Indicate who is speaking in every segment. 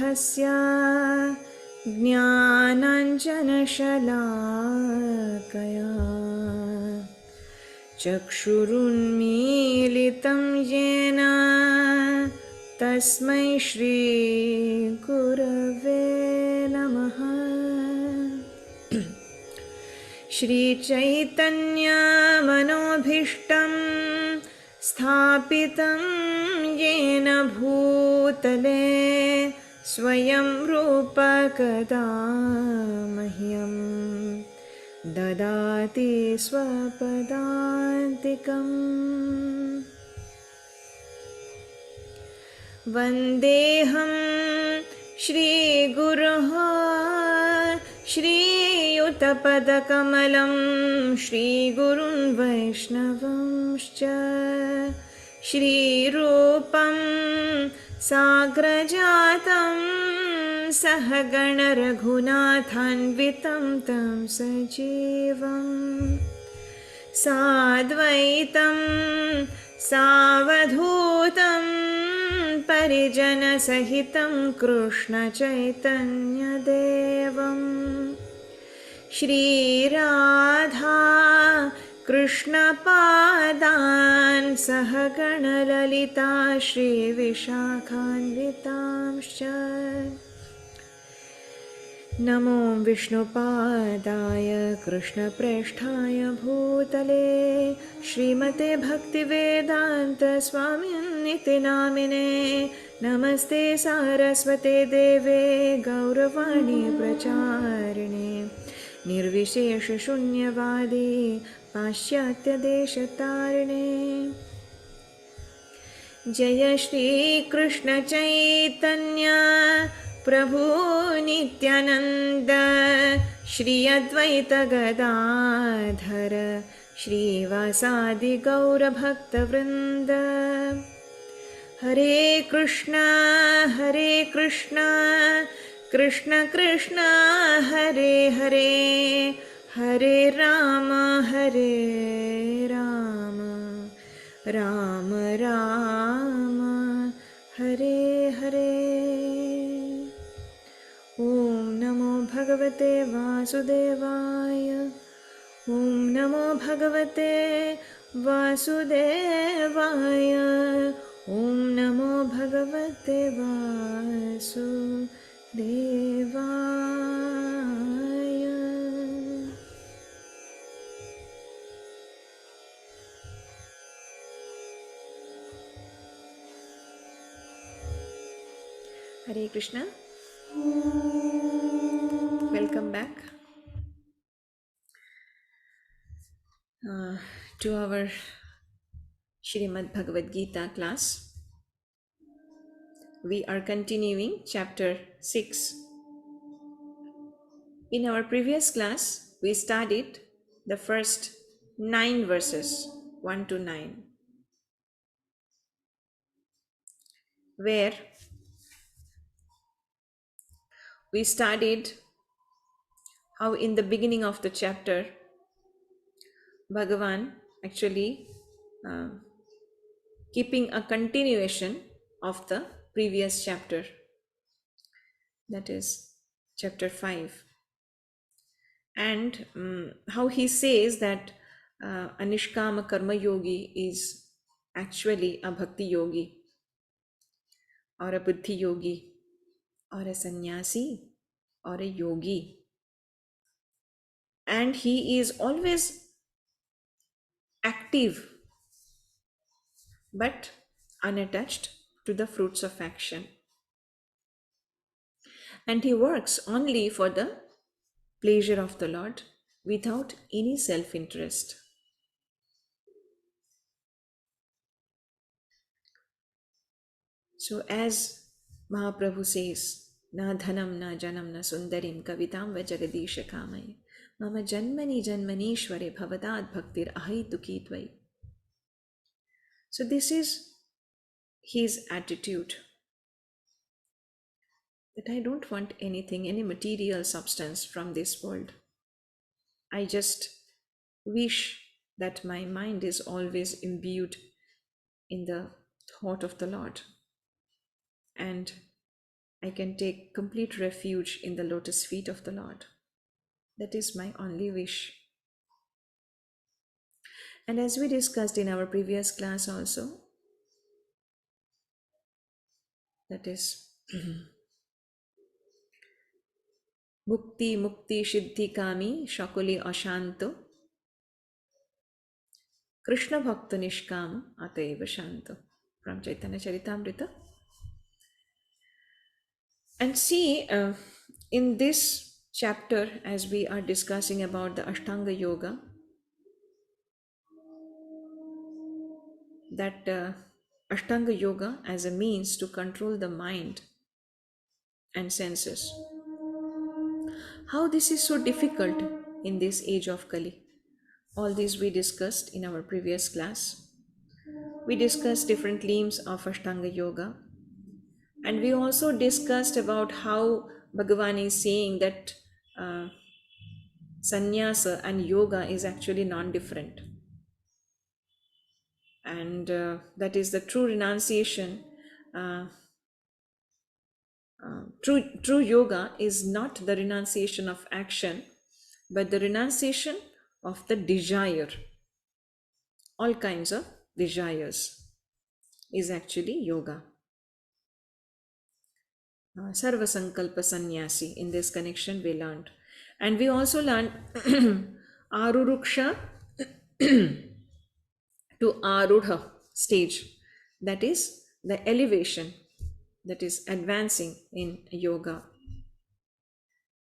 Speaker 1: समस्तविश्वस्य ज्ञानाञ्जनशलाकया चक्षुरुन्मीलितं येन तस्मै श्रीगुरवे नमः। श्रीचैतन्यमनोभीष्टं स्थापितं येन भूतले स्वयं रूप कदा मह्यं ददाति स्वपदान्तिकम्। वन्देऽहं श्रीगुरोः श्रीयुतपदकमलं श्रीगुरुन् वैष्णवंश्च श्रीरूपं साग्रजातं सहगणरघुनाथान्वितं तं सजीवं साद्वैतं सावधूतं परिजनसहितं कृष्णचैतन्यदेवं श्रीराधा कृष्णपादान् सहगणललिता श्रीविशाखान्वितांश्च नमो विष्णुपादाय कृष्णप्रेष्ठाय भूतले श्रीमते भक्तिवेदान्त स्वामिन्निति नामिने नमस्ते सारस्वते देवे गौरवाणी प्रचारिणे निर्विशेषशून्यवादी पाश्चात्यदेशतारिणे जय श्रीकृष्ण चैतन्य प्रभु नित्यानन्द श्री अद्वैत गदाधर श्रीवासादि गौरभक्तवृन्द। हरे कृष्ण कृष्ण कृष्ण हरे हरे हरे राम राम राम हरे हरे। ॐ नमो भगवते वासुदेवाय ॐ नमो भगवते वासुदेवाय ॐ नमो भगवते वासुदेवाय। Hare Krishna. Welcome back to our Śrimad Bhagavad Gītā class. We are continuing chapter 6. In our previous class, we studied the first 9 verses, 1 to 9, where we studied how in the beginning of the chapter, Bhagavan actually keeping a continuation of the previous chapter, that is chapter 5, and how he says that a Nishkama Karma Yogi is actually a Bhakti Yogi or a Buddhi Yogi or a Sannyasi or a Yogi, and he is always active but unattached to the fruits of action, and he works only for the pleasure of the Lord without any self-interest. So as Mahaprabhu says, na dhanam na janam na sundarim kavitam va jagadisha kamai mama janmani janmanishware bhavadat bhaktir ahituki tvai. So this is his attitude, that I don't want anything, any material substance from this world. I just wish that my mind is always imbued in the thought of the Lord, and I can take complete refuge in the lotus feet of the Lord. That is my only wish. And as we discussed in our previous class also, that is Mukti Mukti Siddhi Kami Shakuli Ashanto Krishna Bhakta Nishkam Ataiva Shanto, from Chaitanya Charitamrita. And see, in this chapter, as we are discussing about the Ashtanga Yoga, that Ashtanga Yoga as a means to control the mind and senses. How this is so difficult in this age of Kali. All this we discussed in our previous class. We discussed different limbs of Ashtanga Yoga. And we also discussed about how Bhagavan is saying that sannyasa and yoga is actually non-different. And that is the true renunciation. True yoga is not the renunciation of action, but the renunciation of the desire. All kinds of desires is actually yoga. Sarva Sankalpa Sannyasi, in this connection we learned. And we also learned Aruruksha to Arudha stage, that is the elevation, that is advancing in yoga.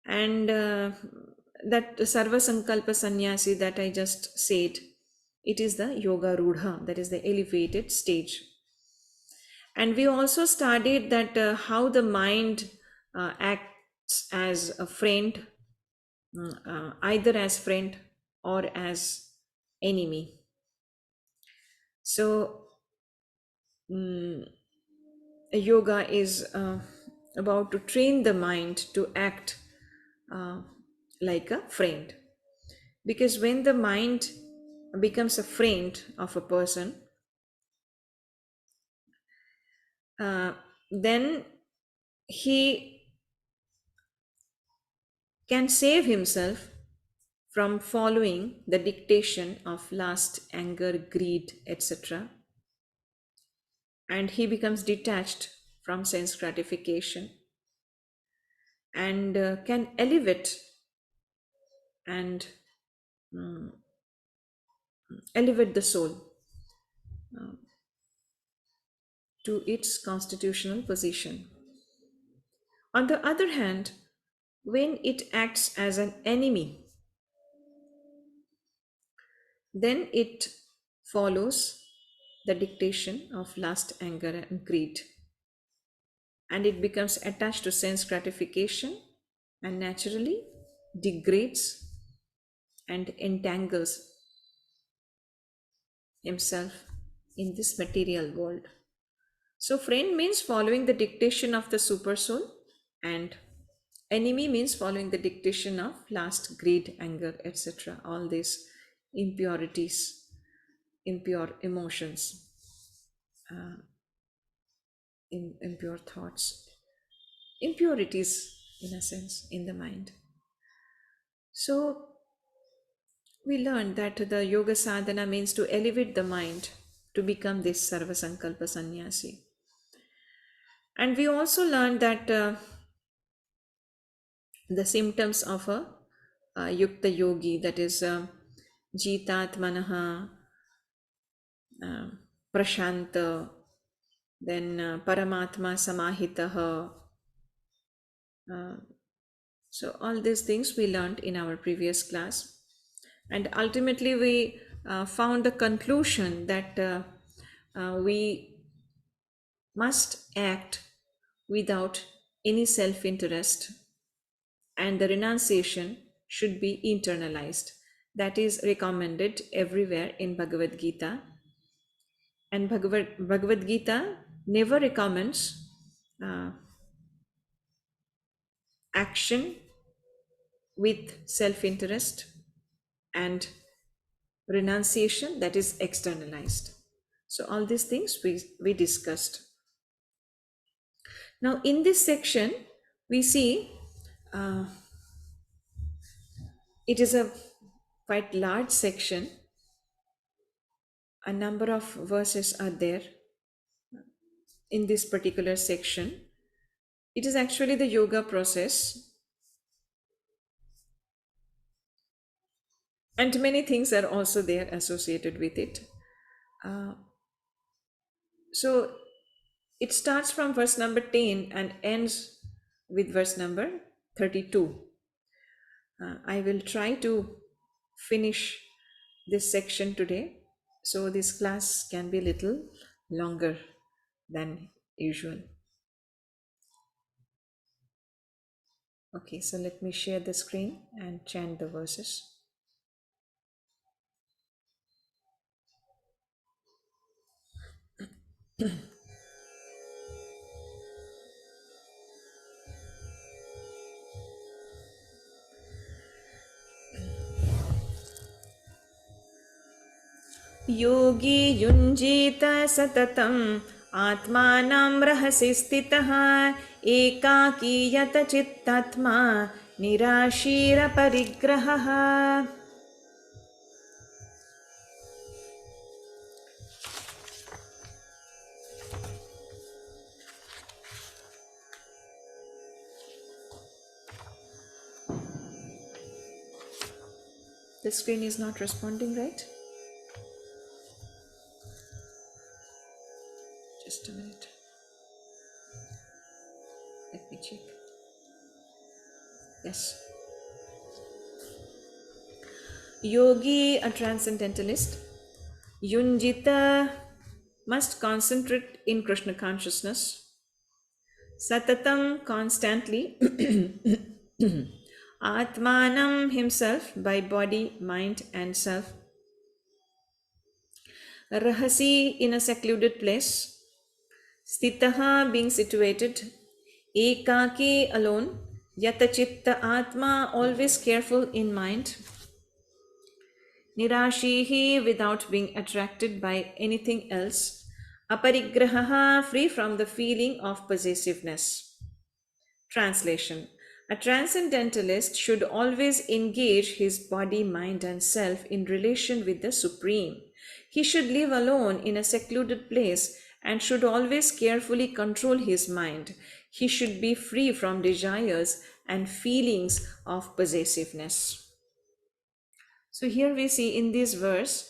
Speaker 1: And that Sarva Sankalpa Sannyasi that I just said, it is the Yoga Rudha, that is the elevated stage. And we also studied that how the mind acts as a friend, either as friend or as enemy. So yoga is about to train the mind to act like a friend. Because when the mind becomes a friend of a person, then he can save himself from following the dictation of lust, anger, greed, etc. And he becomes detached from sense gratification and can elevate and elevate the soul to its constitutional position. On the other hand, when it acts as an enemy, then it follows the dictation of lust, anger, and greed. And it becomes attached to sense gratification and naturally degrades and entangles himself in this material world. So, friend means following the dictation of the super soul, and enemy means following the dictation of lust, greed, anger, etc. All these impurities, impure emotions, impure thoughts, impurities in a sense in the mind. So we learned that the yoga sadhana means to elevate the mind to become this Sarva Sankalpa Sannyasi. And we also learned that the symptoms of a Yukta Yogi, that is Jitatmanaha, Prashanta, then Paramatma Samahitaha. So all these things we learned in our previous class. And ultimately we found the conclusion that we must act without any self-interest, and the renunciation should be internalized. That is recommended everywhere in Bhagavad Gita. And Bhagavad Gita never recommends action with self-interest and renunciation that is externalized. So all these things we discussed. Now, in this section, we see it is a quite large section. A number of verses are there in this particular section. It is actually the yoga process, and many things are also there associated with it. So it starts from verse number 10 and ends with verse number 32. I will try to finish this section today, so this class can be a little longer than usual. Okay, so let me share the screen and chant the verses. योगी युञ्जीत सततम् आत्मानं रहसि स्थितः एकाकी यतचित्तात्मा निराशीरपरिग्रहः. The screen is not responding, right? Just a minute. Let me check. Yes. Yogi, a transcendentalist, Yunjita, must concentrate in Krishna consciousness. Satatam, constantly. Atmanam, himself, by body, mind and self. Rahasi, in a secluded place. Sthitaha, being situated. Ekaki, alone. Yatachitta atma, always careful in mind. Nirashihi, without being attracted by anything else. Aparigrahaha, free from the feeling of possessiveness. Translation. A transcendentalist should always engage his body, mind and self in relation with the Supreme. He should live alone in a secluded place and should always carefully control his mind. He should be free from desires and feelings of possessiveness. So here we see in this verse,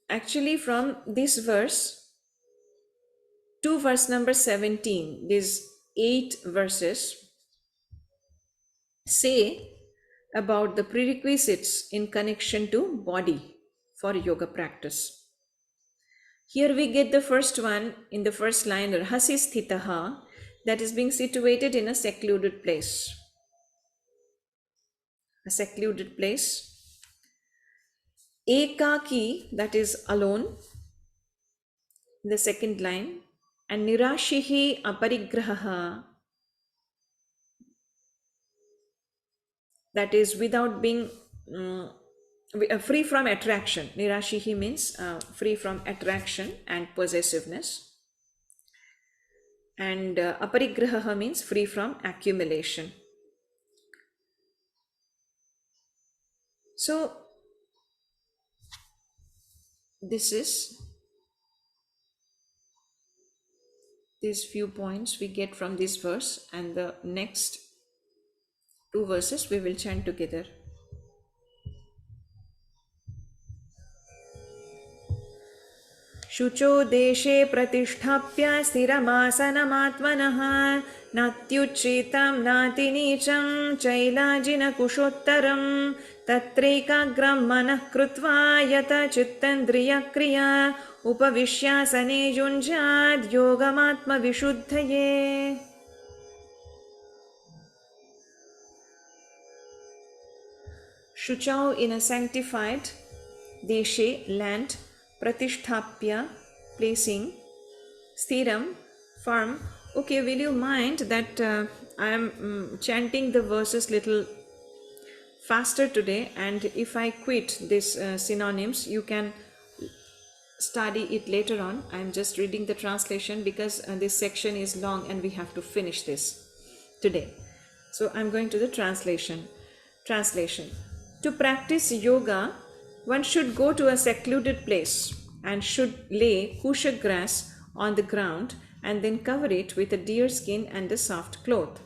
Speaker 1: actually from this verse to verse number 17, these 8 verses say about the prerequisites in connection to body for yoga practice. Here we get the first one in the first line, Rahasi Sthitaha, that is being situated in a secluded place. A secluded place. Ekaki, that is alone, in the second line. And Nirashihi Aparigraha, that is without being free from attraction. Nirashihi means free from attraction and possessiveness. And aparigraha means free from accumulation. So these few points we get from this verse, and the next 2 verses we will chant together. शुचो देशे प्रतिष्ठाप्य स्थिरमासनमात्मनः नात्युच्छ्रितं नातिनीचं चैलाजिनकुशोत्तरं तत्रैकाग्रं मनः कृत्वा यतचित्तेन्द्रियक्रिया उपविश्यासने युञ्ज्याद् योगमात्मविशुद्धये. Shuchau, in a sanctified deshe, land, pratisthapya, placing, sthiram, firm. Okay, will you mind that I am chanting the verses little faster today, and if I quit these synonyms, you can study it later on. I'm just reading the translation because this section is long and we have to finish this today. So I'm going to the translation. Translation. To practice yoga, one should go to a secluded place and should lay kusha grass on the ground and then cover it with a deer skin and a soft cloth.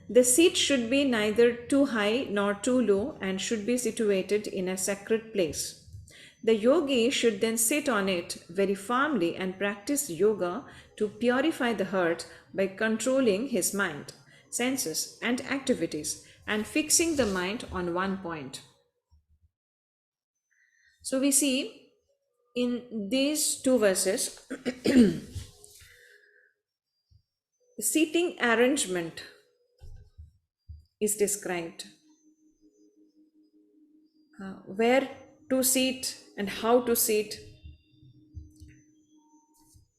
Speaker 1: The seat should be neither too high nor too low and should be situated in a sacred place. The yogi should then sit on it very firmly and practice yoga to purify the heart by controlling his mind, senses, and activities and fixing the mind on one point. So we see in these two verses, the seating arrangement is described. Where to sit and how to sit.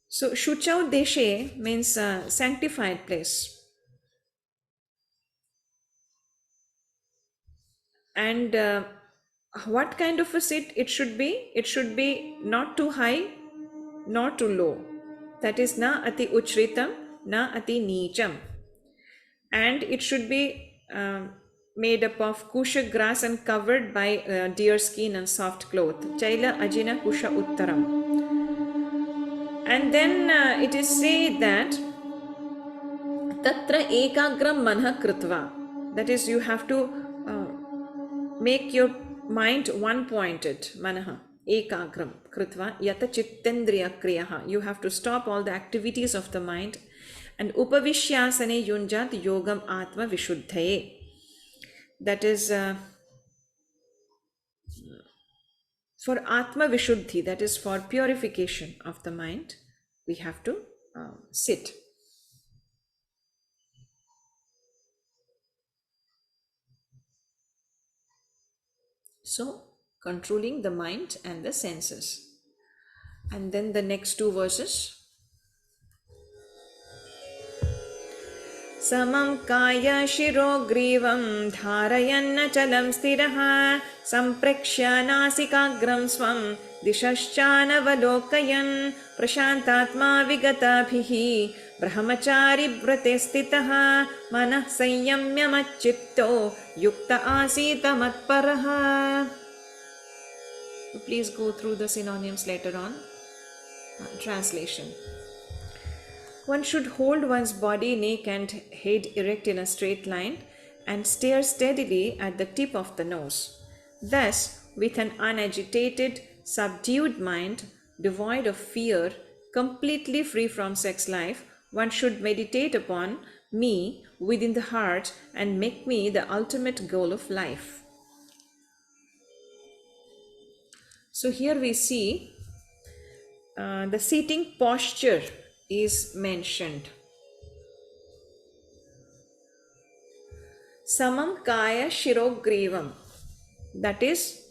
Speaker 1: So Shuchau Deshe means sanctified place. And what kind of a sit it should be? It should be not too high, not too low. That is na ati uchritam, na ati nicham. And it should be made up of kusha grass and covered by deer skin and soft cloth. Chaila ajina kusha uttaram. And then it is said that tatra ekagram manha kritva. That is, you have to make your mind one-pointed. Manaha ekagram kritva yata chittendriya kriyaha. You have to stop all the activities of the mind. And upavishyasane yunjat yogam atma vishuddhaye. That is for atma vishuddhi, that is for purification of the mind, we have to sit. So controlling the mind and the senses. And then the next two verses. Samam kaya shiro grivam dharayana chalam stiraha samprekshya nasikagram swam dishashchana valokayan prashantatma vigatabhihi brahmachari vrate stitaha manah sanyamya machitto yukta asita matparaha. Please go through the synonyms later on. Translation. One should hold one's body, neck and head erect in a straight line and stare steadily at the tip of the nose. Thus, with an unagitated, subdued mind, devoid of fear, completely free from sex life, one should meditate upon me within the heart and make me the ultimate goal of life. So here we see the seating posture is mentioned. Samam kaya shirogrivam, that is,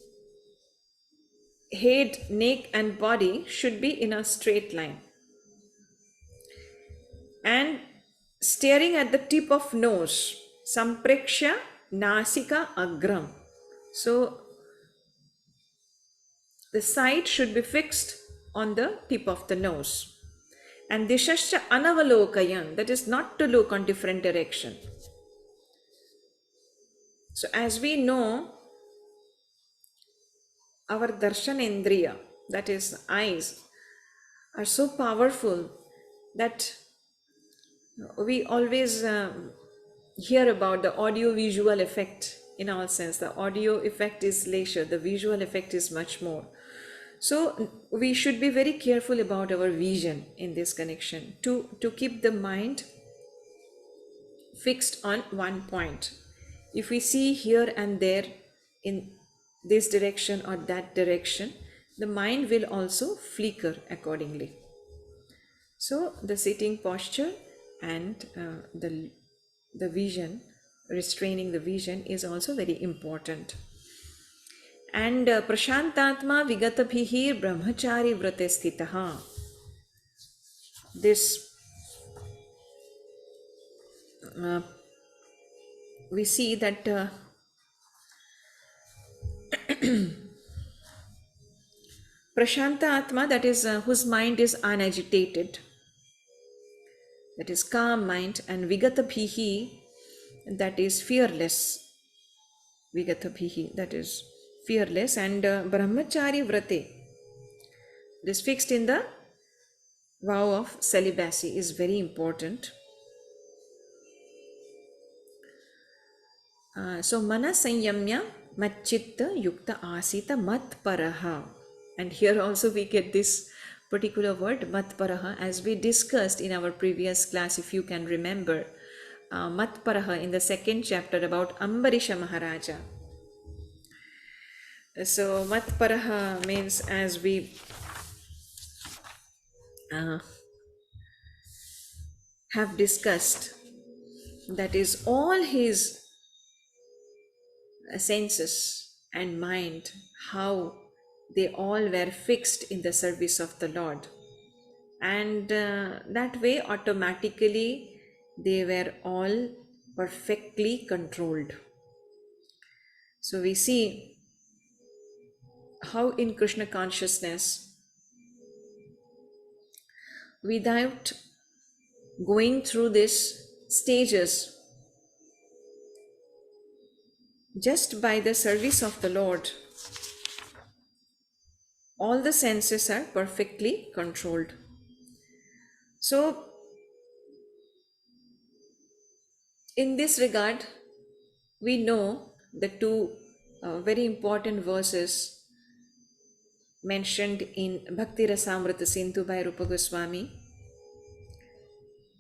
Speaker 1: head, neck and body should be in a straight line. And staring at the tip of nose, sampreksha nasika agram. So the sight should be fixed on the tip of the nose. And dishascha anavalokayan, that is not to look on different direction. So as we know, our darshanendriya, that is eyes, are so powerful that we always hear about the audio visual effect in our sense. The audio effect is lesser, the visual effect is much more. So we should be very careful about our vision in this connection to keep the mind fixed on one point. If we see here and there in this direction or that direction, the mind will also flicker accordingly. So the sitting posture and the vision, restraining the vision is also very important. And prashantatma vigatabhihi brahmachari vrate sthitaha. This we see that Prashanta Atma, that is whose mind is unagitated, that is calm mind, and Vigata Bhihi, that is fearless. Vigata Bhihi, that is fearless, and Brahmachari Vrate, this fixed in the vow of celibacy, is very important. So Mana Sanyamya Machitta Yukta Asita Matparaha. And here also we get this particular word Matparaha, as we discussed in our previous class, if you can remember. Matparaha in the second chapter about Ambarisha Maharaja. So Matparaha means, as we have discussed, that is all his senses and mind, how they all were fixed in the service of the Lord, and that way automatically they were all perfectly controlled. So we see how in Krishna consciousness, without going through these stages, just by the service of the Lord, all the senses are perfectly controlled. So in this regard, we know the two very important verses mentioned in Bhakti Rasamrita Sindhu by Rupa Goswami,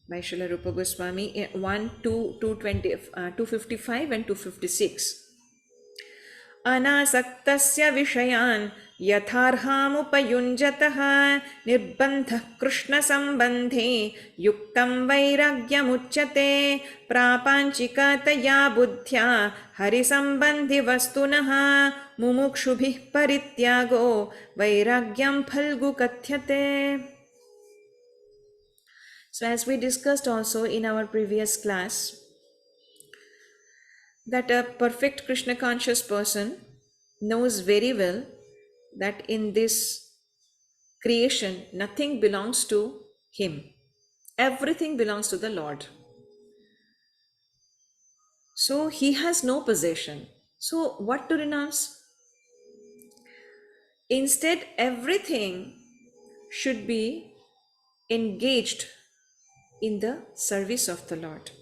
Speaker 1: by Srila Rupa Goswami, 255 and 256. अनासक्तस्य विषयान् यथार्हामुपयुञ्जतः निर्बन्धः कृष्णसम्बन्धे युक्तं वैराग्यमुच्यते प्रापञ्चिकतया बुद्ध्या हरिसम्बन्धिवस्तुनः मुमुक्षुभिः परित्यागो वैराग्यं फल्गु कथ्यते. So as we discussed also in our previous class, that a perfect Krishna conscious person knows very well that in this creation nothing belongs to him, everything belongs to the Lord. So he has no possession. So what to renounce? Instead, everything should be engaged in the service of the Lord.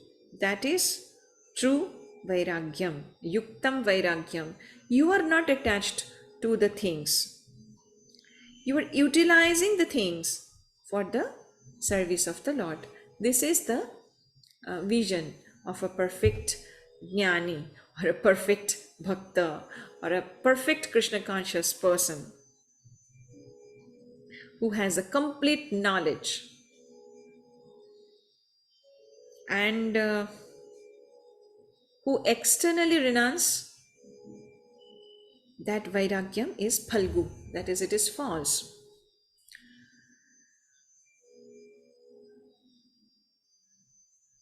Speaker 1: That is true Vairagyam, Yuktam Vairagyam. You are not attached to the things. You are utilizing the things for the service of the Lord. This is the vision of a perfect Jnani, or a perfect Bhakta, or a perfect Krishna conscious person who has a complete knowledge and who externally renounce that Vairagyam is Phalgu, that is, it is false.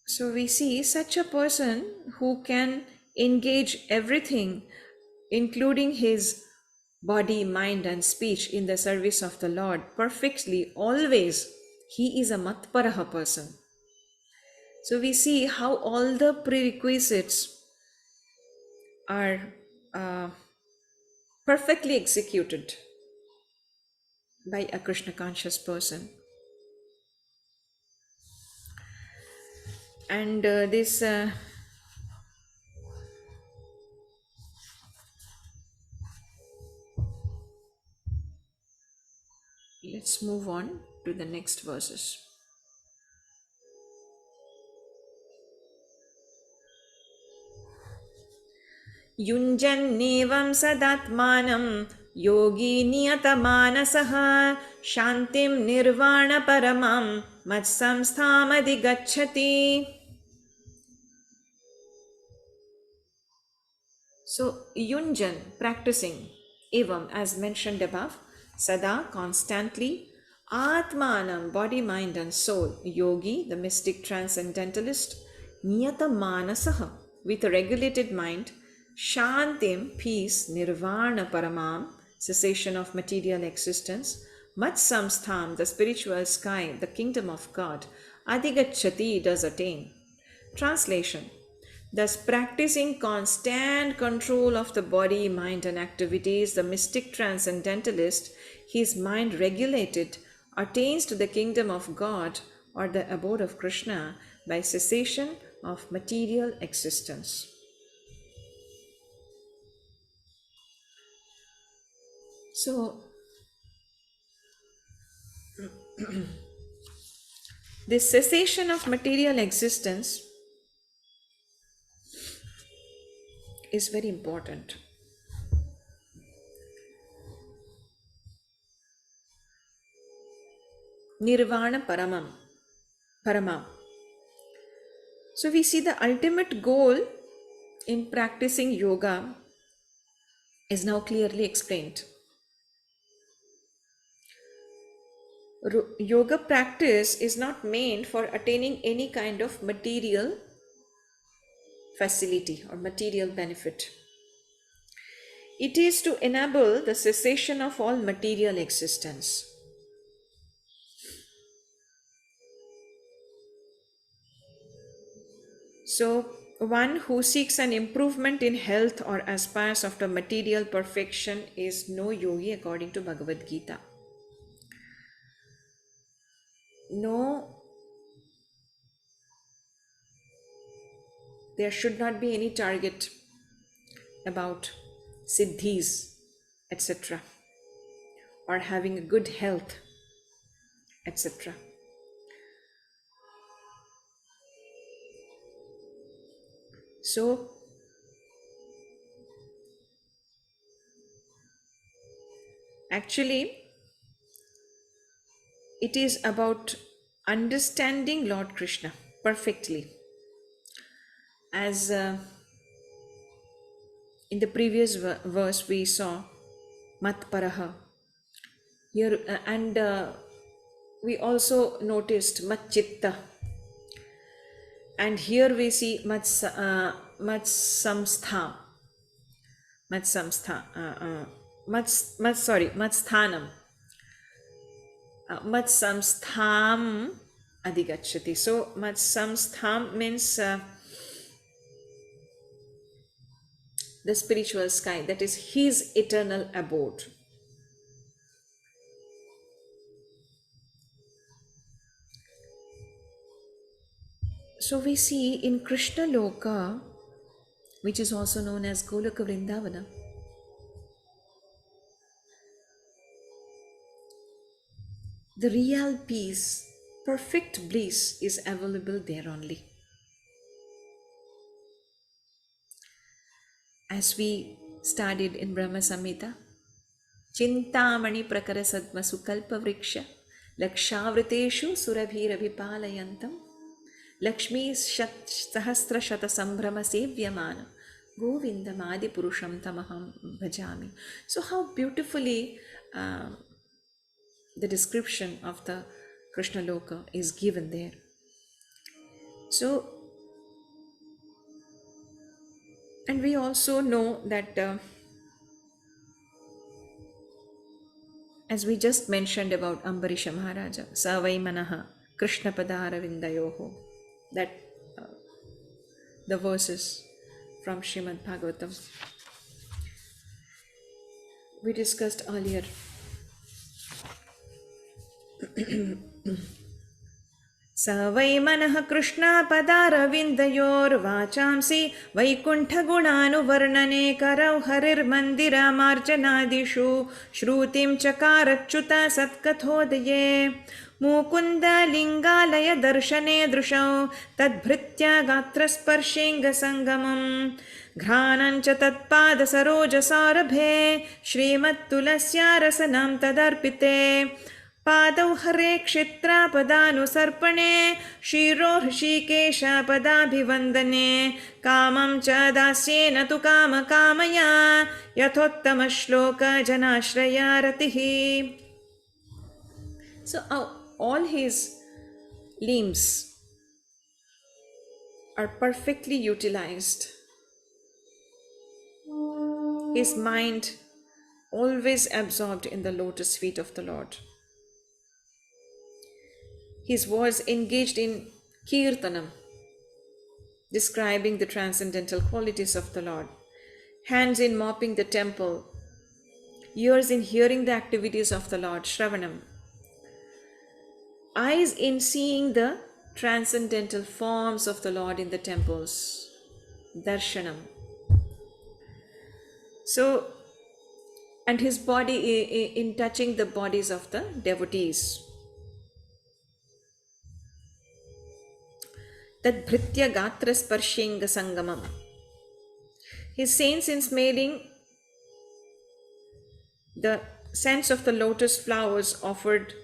Speaker 1: So we see such a person who can engage everything, including his body, mind and speech, in the service of the Lord perfectly, always. He is a Matparaha person. So we see how all the prerequisites are perfectly executed by a Krishna conscious person. And let's move on to the next verses. युञ्जन्नेवं सदात्मानं योगी नियतमानसः शान्तिं निर्वाणपरमां मत्संस्थामधिगच्छति. So Yunjan, practicing, evam, as mentioned above, sada, constantly, atmanam, body, mind and soul, yogi, the mystic transcendentalist, niyata manasaha, with a regulated mind, shantim, peace, nirvana paramam, cessation of material existence. Mat samstham, the spiritual sky, the kingdom of God. Adigacchati, does attain. Translation. Thus, practicing constant control of the body, mind, and activities, the mystic transcendentalist, his mind regulated, attains to the kingdom of God or the abode of Krishna by cessation of material existence. So, this cessation of material existence is very important. Nirvana Paramā. So we see the ultimate goal in practicing yoga is now clearly explained. Yoga practice is not meant for attaining any kind of material facility or material benefit. It is to enable the cessation of all material existence. So, one who seeks an improvement in health or aspires after material perfection is no yogi according to Bhagavad Gītā. No, there should not be any target about siddhis, etc., or having a good health, etc. So, actually, it is about understanding Lord Krishna perfectly. As in the previous verse we saw mat paraha here, and we also noticed mat chitta, and here we see mat samstha, mat sthanam, mat samstham adigacchati. So mat samstham means the spiritual sky, that is his eternal abode. So we see in Krishna Loka, which is also known as Goloka Vrindavana, the real peace, perfect bliss is available there only. As we studied in Brahma Samhita, Chintamani Prakara Sadma Sukalpa Vriksha Lakshavriteshu Surabhirabhipalayantam Lakshmi Sahasra Shata Sambrama Sevyamana Govindamadi Purusham Tamaham Bhajami. So how beautifully the description of the Krishna Loka is given there. So, and we also know that as we just mentioned about Ambarisha Maharaja, Savai Manaha Krishna Padara Vindayoho, that the verses from Śrimad Bhagavatam we discussed earlier. Savai Manaha Krishna Padara Vindayorvachamsi Vaikuntha Gunanu Varnane Karau Harir Mandira Marjanadishu Shrutim Chakarachyuta Satkathodaye Mukunda Lingalaya Darshane Drushau Tadbhritya Gatra Sparshinga Sangamam Ghranancha Tatpada Saroja Sarabhe Shrimat Tulasya Rasanam Tadarpite Padau Hare Kshetra Padanusarpane Shiro Hrishikesha Padabhivandane Kamam Cha Dasyena Tu Kama Kamaya Yathottama Shloka Janashraya Ratihi. So all his limbs are perfectly utilized. His mind always absorbed in the lotus feet of the Lord. He was engaged in kirtanam, describing the transcendental qualities of the Lord, hands in mopping the temple, ears in hearing the activities of the Lord, shravanam, eyes in seeing the transcendental forms of the Lord in the temples, darshanam. So, and his body in touching the bodies of the devotees. Tad bhritya gatra sparshenga sangamam. His saints in smelling the scents of the lotus flowers offered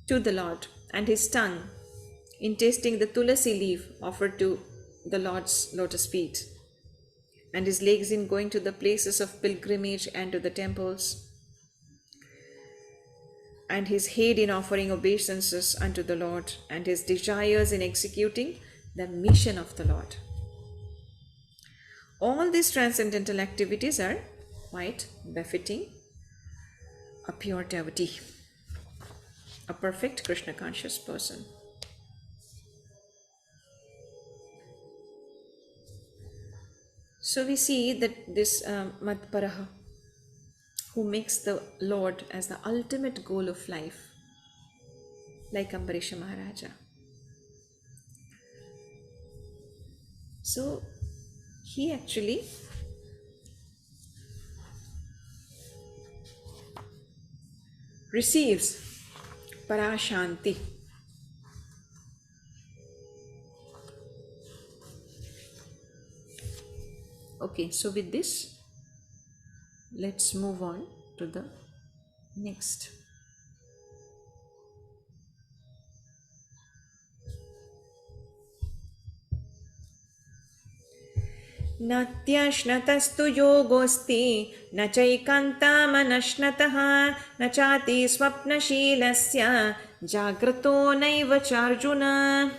Speaker 1: to the Lord, and his tongue in tasting the tulasi leaf offered to the Lord's lotus feet, and his legs in going to the places of pilgrimage and to the temples, and his head in offering obeisances unto the Lord, and his desires in executing the mission of the Lord. All these transcendental activities are quite befitting a pure devotee, a perfect Krishna conscious person. So we see that this Madparaha, who makes the Lord as the ultimate goal of life, like Ambarisha Maharaja. So he actually receives Parashanti. Okay, so with this, let's move on to the next. Natyashnatastu yogosti na chaikantamanashnataha na chati swapnashilasya jagrato naiva charjuna.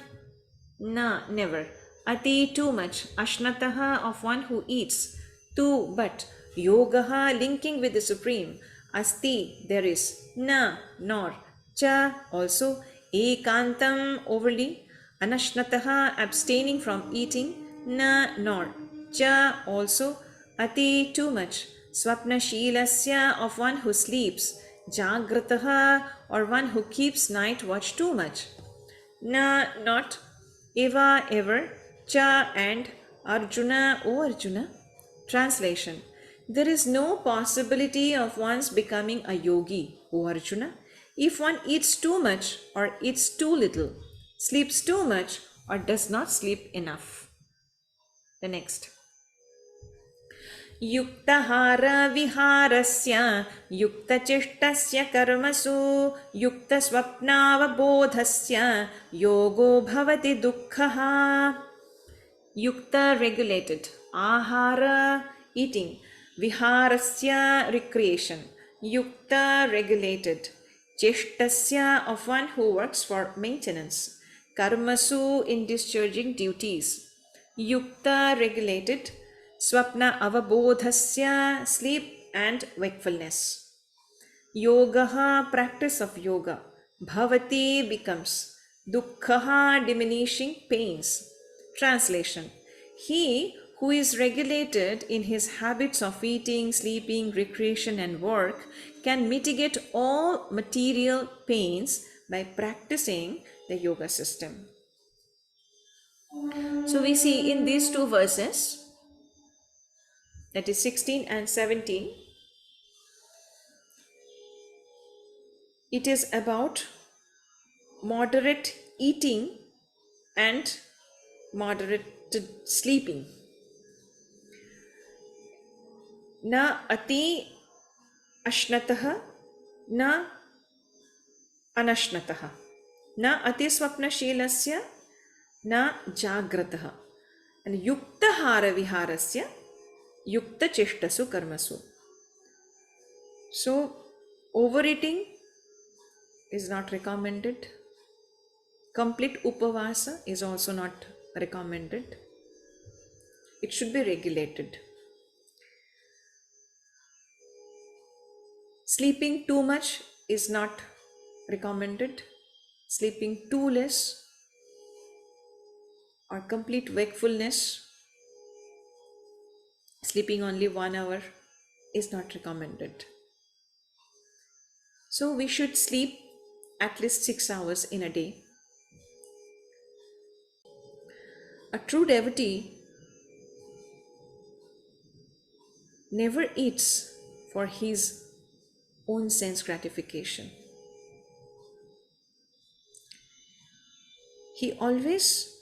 Speaker 1: Na, never. Ati, too much. Ashnataha, of one who eats. Tu, but. Yogaha, linking with the Supreme. Asti, there is. Na, nor. Cha, also. Ekantam, overly. Anashnataha, abstaining from eating. Na, nor. Cha, also. Ati, too much. Swapna shilasya, of one who sleeps. Jagrataha, or one who keeps night watch too much. Na, not. Eva, ever. Cha, and. Arjuna, O Arjuna. Translation. There is no possibility of one's becoming a yogi, O Arjuna, if one eats too much or eats too little, sleeps too much or does not sleep enough. The next. Yuktahara viharasya yuktachishtasya karmasu yuktasvapnavabodhasya yogo bhavati dukkhaha. Yukta, regulated. Ahara, eating. Viharasya, recreation. Yukta, regulated. Cheshtasya, of one who works for maintenance. Karmasu, in discharging duties. Yukta, regulated. Swapna avabodhasya, sleep and wakefulness. Yogaha, practice of yoga. Bhavati, becomes. Dukkhaha, diminishing pains. Translation. He who is regulated in his habits of eating, sleeping, recreation and work can mitigate all material pains by practicing the yoga system. So we see in these two verses, that is 16 and 17, it is about moderate eating and moderate sleeping. Na ati ashnataha, na anashnataha. Na ati swapnashilasya, na jagrataha. And yuktahara viharasya, yukta cheshtasu karmasu. So, overeating is not recommended. Complete upavasa is also not recommended. It should be regulated. Sleeping too much is not recommended. Sleeping too less or complete wakefulness, sleeping only 1 hour is not recommended. So we should sleep at least 6 hours in a day. A true devotee never eats for his own sense gratification. He always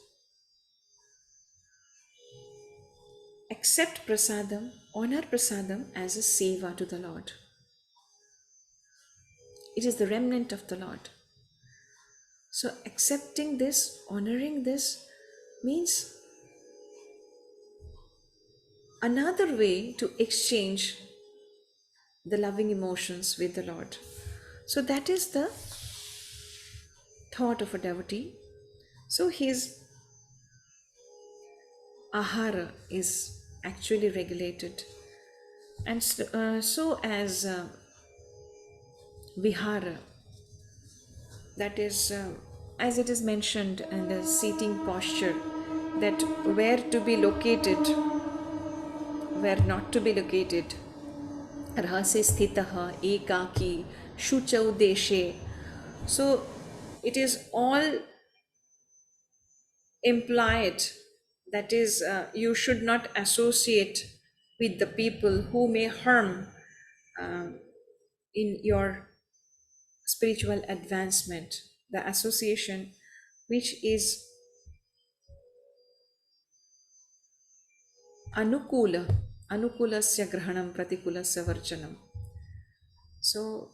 Speaker 1: accept prasadam, honor prasadam as a seva to the Lord. It is the remnant of the Lord. So accepting this, honoring this means another way to exchange the loving emotions with the Lord. So that is the thought of a devotee. So his ahara is actually regulated, and so as vihara, that is as it is mentioned in the seating posture, that where to be located, where not to be located. Rahase sthitaha ekaki shuchau deshe. So it is all implied, that is you should not associate with the people who may harm in your spiritual advancement. The association which is anukulasya grahanam pratikulasya varjanam. So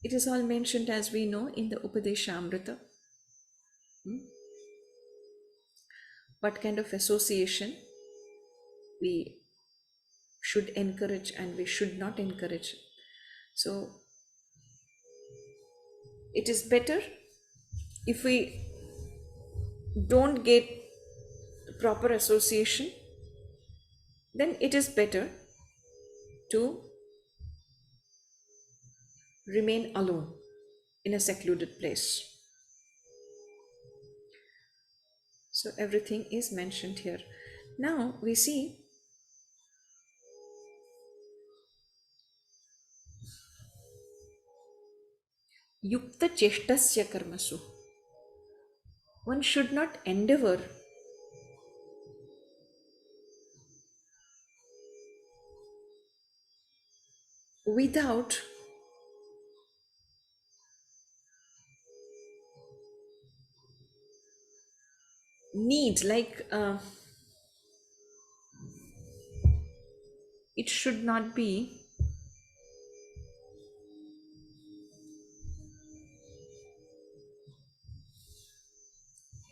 Speaker 1: it is all mentioned, as we know, in the Upadeshamrita. What kind of association we should encourage and we should not encourage. So it is better if we don't get proper association, then it is better to remain alone in a secluded place. So everything is mentioned here. Now we see yukta cheshtasya karmasu. One should not endeavor without need, like it should not be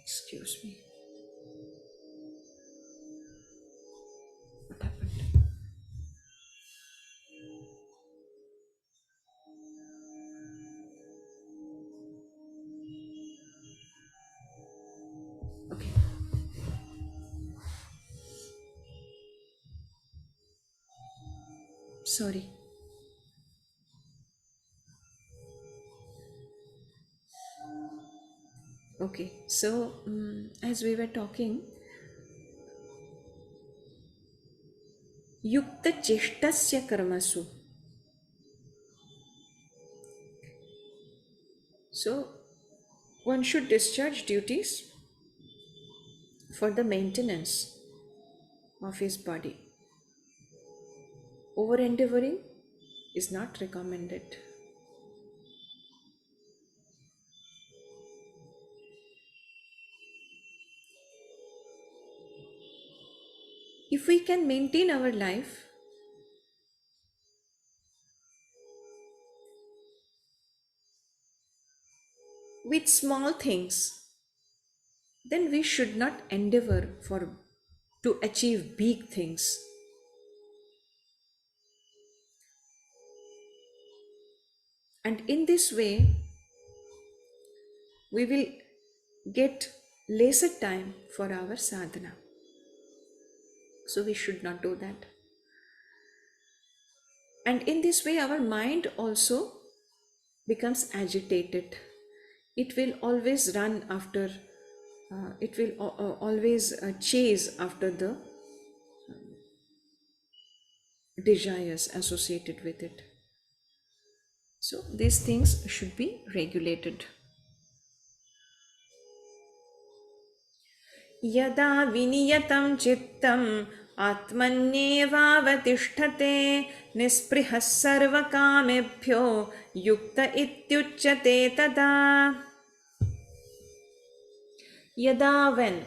Speaker 1: excuse me, what happened? Okay. Sorry. Okay, so as we were talking, yukta cheshtasya karmasu. So one should discharge duties for the maintenance of his body. Over endeavoring is not recommended. If we can maintain our life with small things, then we should not endeavor to achieve big things. And in this way, we will get lesser time for our sadhana. So we should not do that. And in this way, our mind also becomes agitated. It will always run after, it will always chase after the desires associated with it. So these things should be regulated. Yada viniyatam chittam atmanyevavatiṣṭhate nisprihas sarvakamebhyo yukta ityuchyate tada. Yada, when,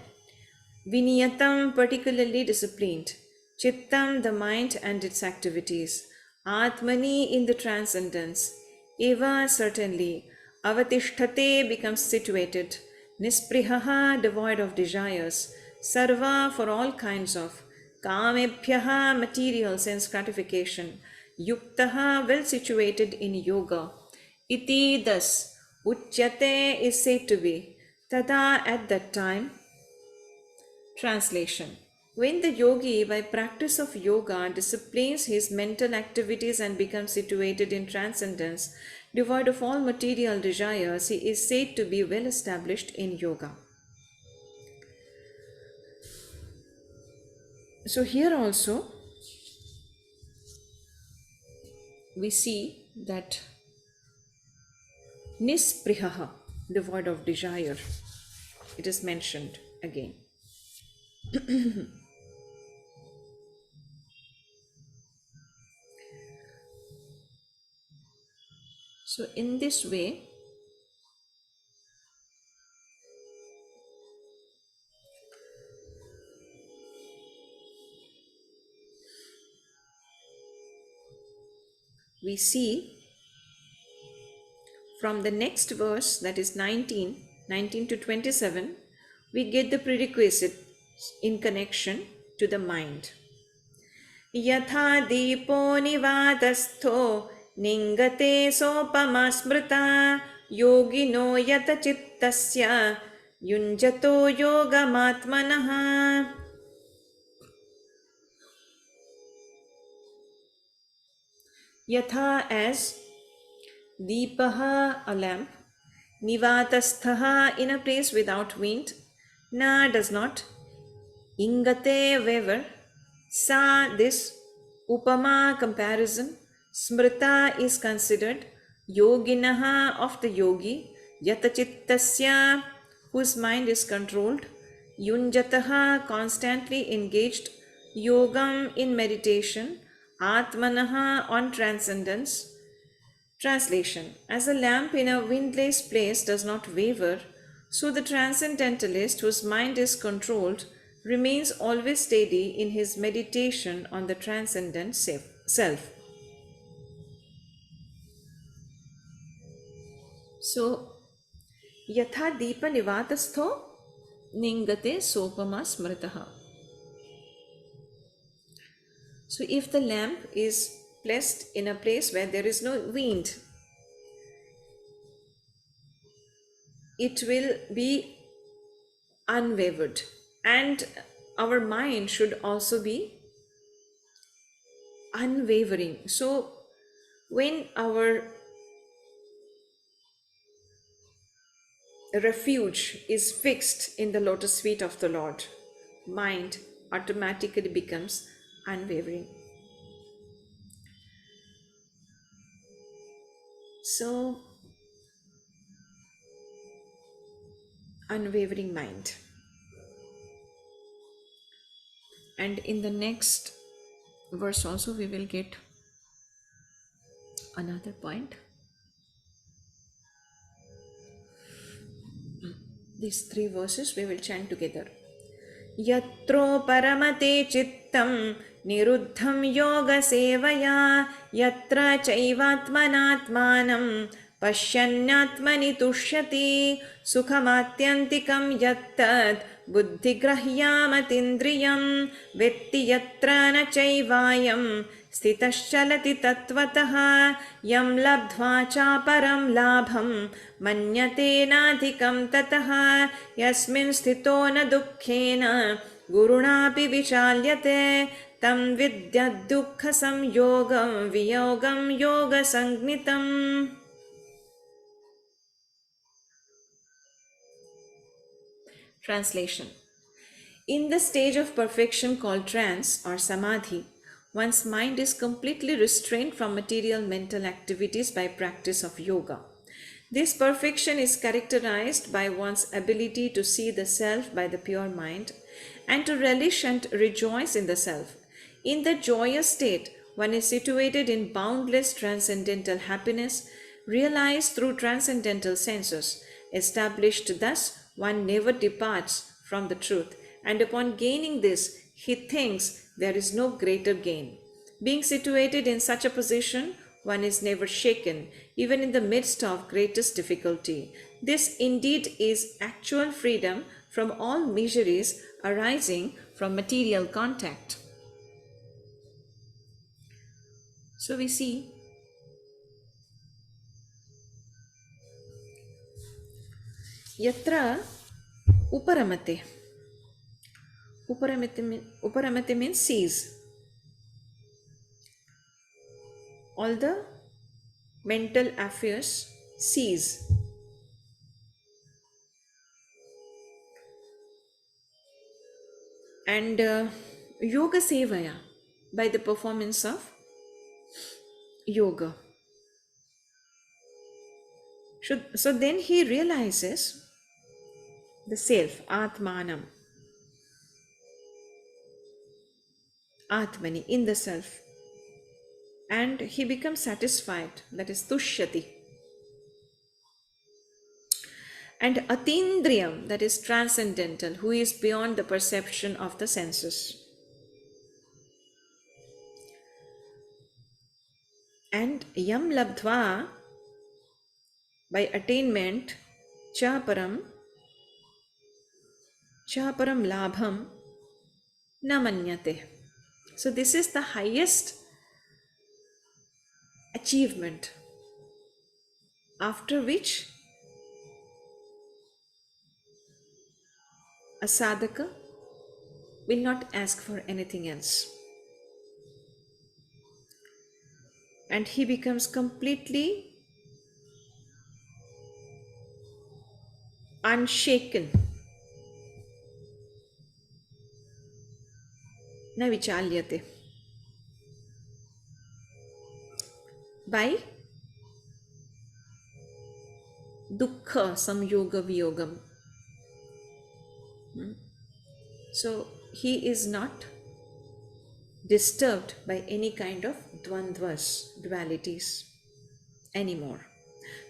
Speaker 1: viniyatam, particularly disciplined, chittam, the mind and its activities, atmani, in the transcendence, eva, certainly, avatiṣṭhate, becomes situated, nisprihaha, devoid of desires, sarva, for all kinds of, kamebhyaha, material sense gratification, yuktaha, well situated in yoga, iti, thus, uchyate, is said to be, tada, at that time. Translation: when the yogi, by practice of yoga, disciplines his mental activities and becomes situated in transcendence, devoid of all material desires, he is said to be well established in yoga. So here also we see that nisprihaha, devoid of desire, it is mentioned again. So in this way, we see from the next verse, that is 19 to 27, we get the prerequisites in connection to the mind. Yatha deepo nivadastho ningate sopama smrita yogino yata chittasya yunjato yogamatmanaha. Yatha, as, deepaha, a lamp, nivatasthaha, in a place without wind, na, does not, ingate, waver, sa, this, upama, comparison, smrita, is considered, yoginaha, of the yogi, yatachittasya, whose mind is controlled, yunjataha, constantly engaged, yogam, in meditation, atmanaha, on transcendence. Translation: as a lamp in a windless place does not waver, so the transcendentalist, whose mind is controlled, remains always steady in his meditation on the transcendent self. So, yatha deepa nivatastho ningate sopama smritaha. So if the lamp is placed in a place where there is no wind, it will be unwavered, and our mind should also be unwavering. So when our refuge is fixed in the lotus feet of the Lord, mind automatically becomes unwavering. So, unwavering mind. And in the next verse also we will get another point. These three verses we will chant together. Yatro paramate chittam niruddham yoga sevaya yatra chaivatmanatmanam pashyannatmani tushyati sukhamatyantikam yattat buddhigrahyyamatindriyam vetti yatra na chaivayam स्थितश्चलति तत्त्वतः यं लब्ध्वा चापरं लाभं मन्यते नाधिकं ततः यस्मिन् स्थितो न दुःखेन गुरुणापि विचाल्यते Tam vidyat dukkha samyogam viyogam yoga sangnitam. Translation. In the stage of perfection called trance or samadhi, one's mind is completely restrained from material mental activities by practice of yoga. This perfection is characterized by one's ability to see the self by the pure mind and to relish and rejoice in the self. In the joyous state, one is situated in boundless transcendental happiness, realized through transcendental senses. Established thus, one never departs from the truth, and upon gaining this, he thinks there is no greater gain. Being situated in such a position, one is never shaken, even in the midst of greatest difficulty. This indeed is actual freedom from all miseries arising from material contact. So we see yatra uparamate. Uparamate means sees. All the mental affairs cease. And yoga sevaya, by the performance of yoga. So then he realizes the self, Atmanam, Atmani, in the self. And he becomes satisfied, that is Tushyati. And Atindriyam, that is transcendental, who is beyond the perception of the senses. And Yam Labdva, by attainment, Chaparam Labham Namanyate. So this is the highest achievement, after which a sadhaka will not ask for anything else. And he becomes completely unshaken. Na vichalyate. By dukkha samyoga viyogam. So he is not disturbed by any kind of dvandvas, dualities anymore.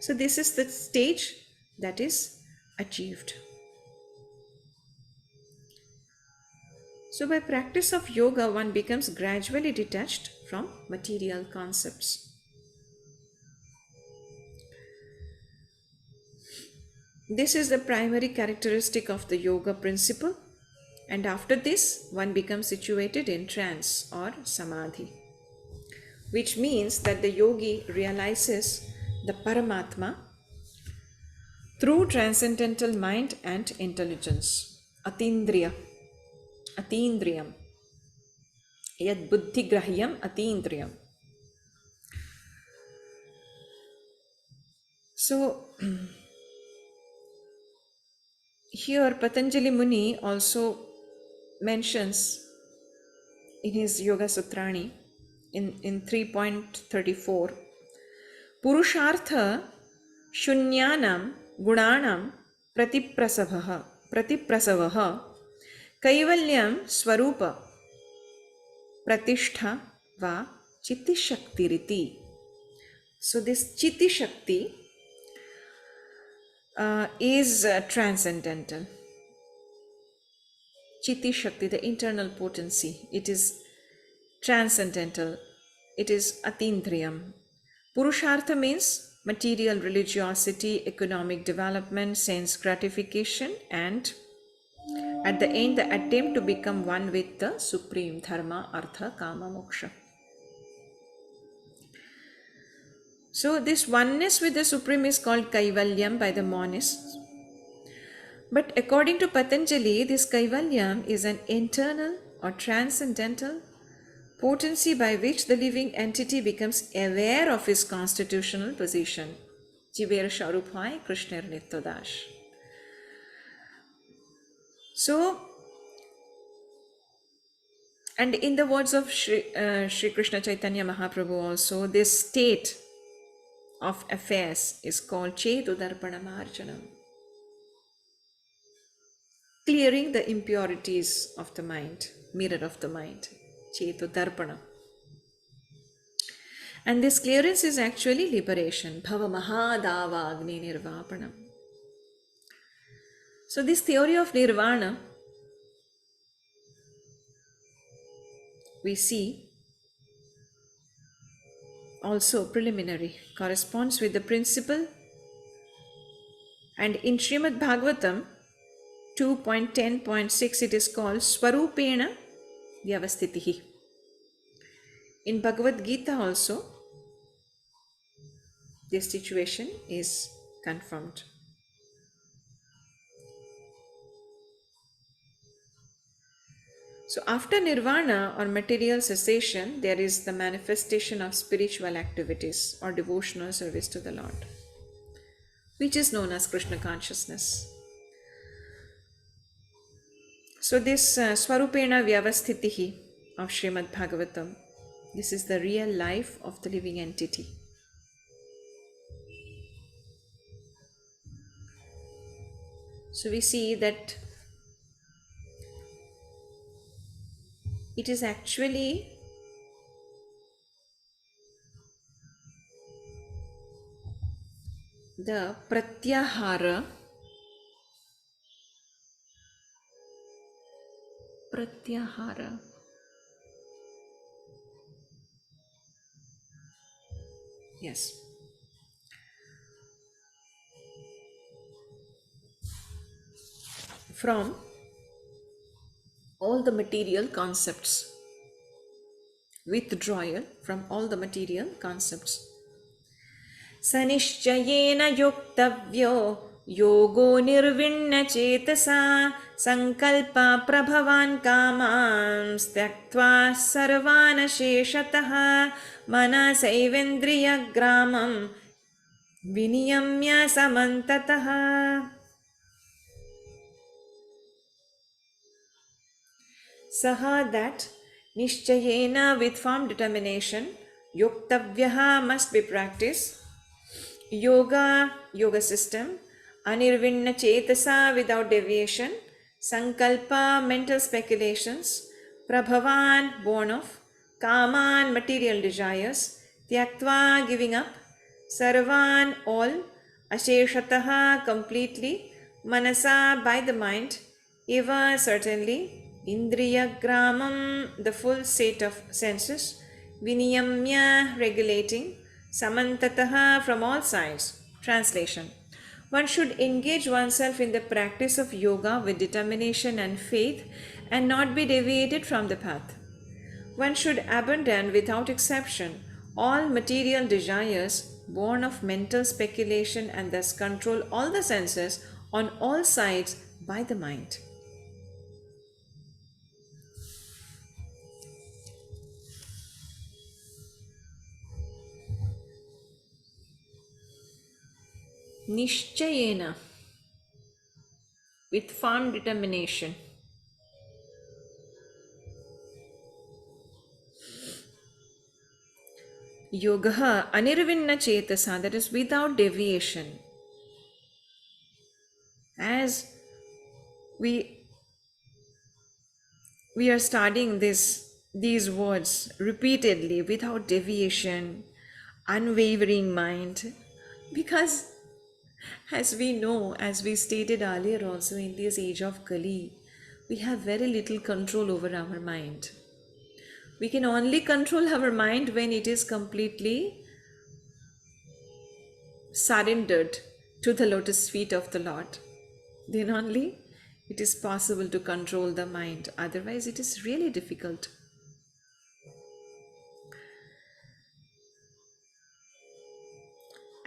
Speaker 1: So this is the stage that is achieved. So by practice of yoga, one becomes gradually detached from material concepts. This is the primary characteristic of the yoga principle, and after this one becomes situated in trance or samadhi, which means that the yogi realizes the Paramatma through transcendental mind and intelligence. Atindriyam, yad buddhi grahyam atindriyam. So here Patanjali Muni also mentions in his Yoga Sutrani in 3.34, Purushartha Shunyanam Gunanam Pratiprasavaha Kaivalyam Swarupa Pratishtha Va Chitti Shakti Riti. So this Chitti Shakti is transcendental. Chitti Shakti, the internal potency, it is transcendental. It is Atindriyam. Purushartha means material religiosity, economic development, sense gratification, and at the end, the attempt to become one with the supreme dharma, artha, kama, moksha. So this oneness with the supreme is called Kaivalyam by the monists. But according to Patanjali, this Kaivalyam is an internal or transcendental potency by which the living entity becomes aware of his constitutional position. Jiver Sharup Hai Krishner Nittodash. So, and in the words of Shri Krishna Chaitanya Mahaprabhu also, this state of affairs is called Chetudarpana Marjanam, clearing the impurities of the mind, mirror of the mind, Chetudarpana. And this clearance is actually liberation, Bhava Mahadava Agni Nirvapanam. So this theory of Nirvana, we see also preliminary, corresponds with the principle, and in Śrimad Bhagavatam 2.10.6 it is called Swarupena Vyavasthitihi. In Bhagavad Gītā also this situation is confirmed. So after nirvana or material cessation, there is the manifestation of spiritual activities or devotional service to the Lord, which is known as Krishna consciousness. So this Swarupena Vyavasthitihi of Śrimad Bhagavatam, this is the real life of the living entity. So we see that it is actually the pratyahara, yes, from all the material concepts, withdrawal from all the material concepts. Sanishchayena yuktavyo yogo nirvinna chetasa sankalpa prabhavan kamam styaktva sarvana sheshataha manasaivendriya gramam viniyamya samantataha. Saha, that nishchayena, with firm determination, yuktavyaha, must be practiced, yoga system, anirvinna chetasa, without deviation, sankalpa, mental speculations, prabhavan, born of, kaman, material desires, tyaktva, giving up, sarvan, all, asheshataha, completely, manasa, by the mind, eva, certainly, indriya gramam, the full state of senses, viniyamya, regulating, samantataha, from all sides. Translation: one should engage oneself in the practice of yoga with determination and faith and not be deviated from the path. One should abandon without exception all material desires born of mental speculation and thus control all the senses on all sides by the mind. Nishchayena, with firm determination. Yogaha anirvinna chetasa, that is without deviation. As we are studying these words repeatedly, without deviation, unwavering mind, because as we know, as we stated earlier also, in this age of Kali, we have very little control over our mind. We can only control our mind when it is completely surrendered to the lotus feet of the Lord. Then only it is possible to control the mind. Otherwise, it is really difficult.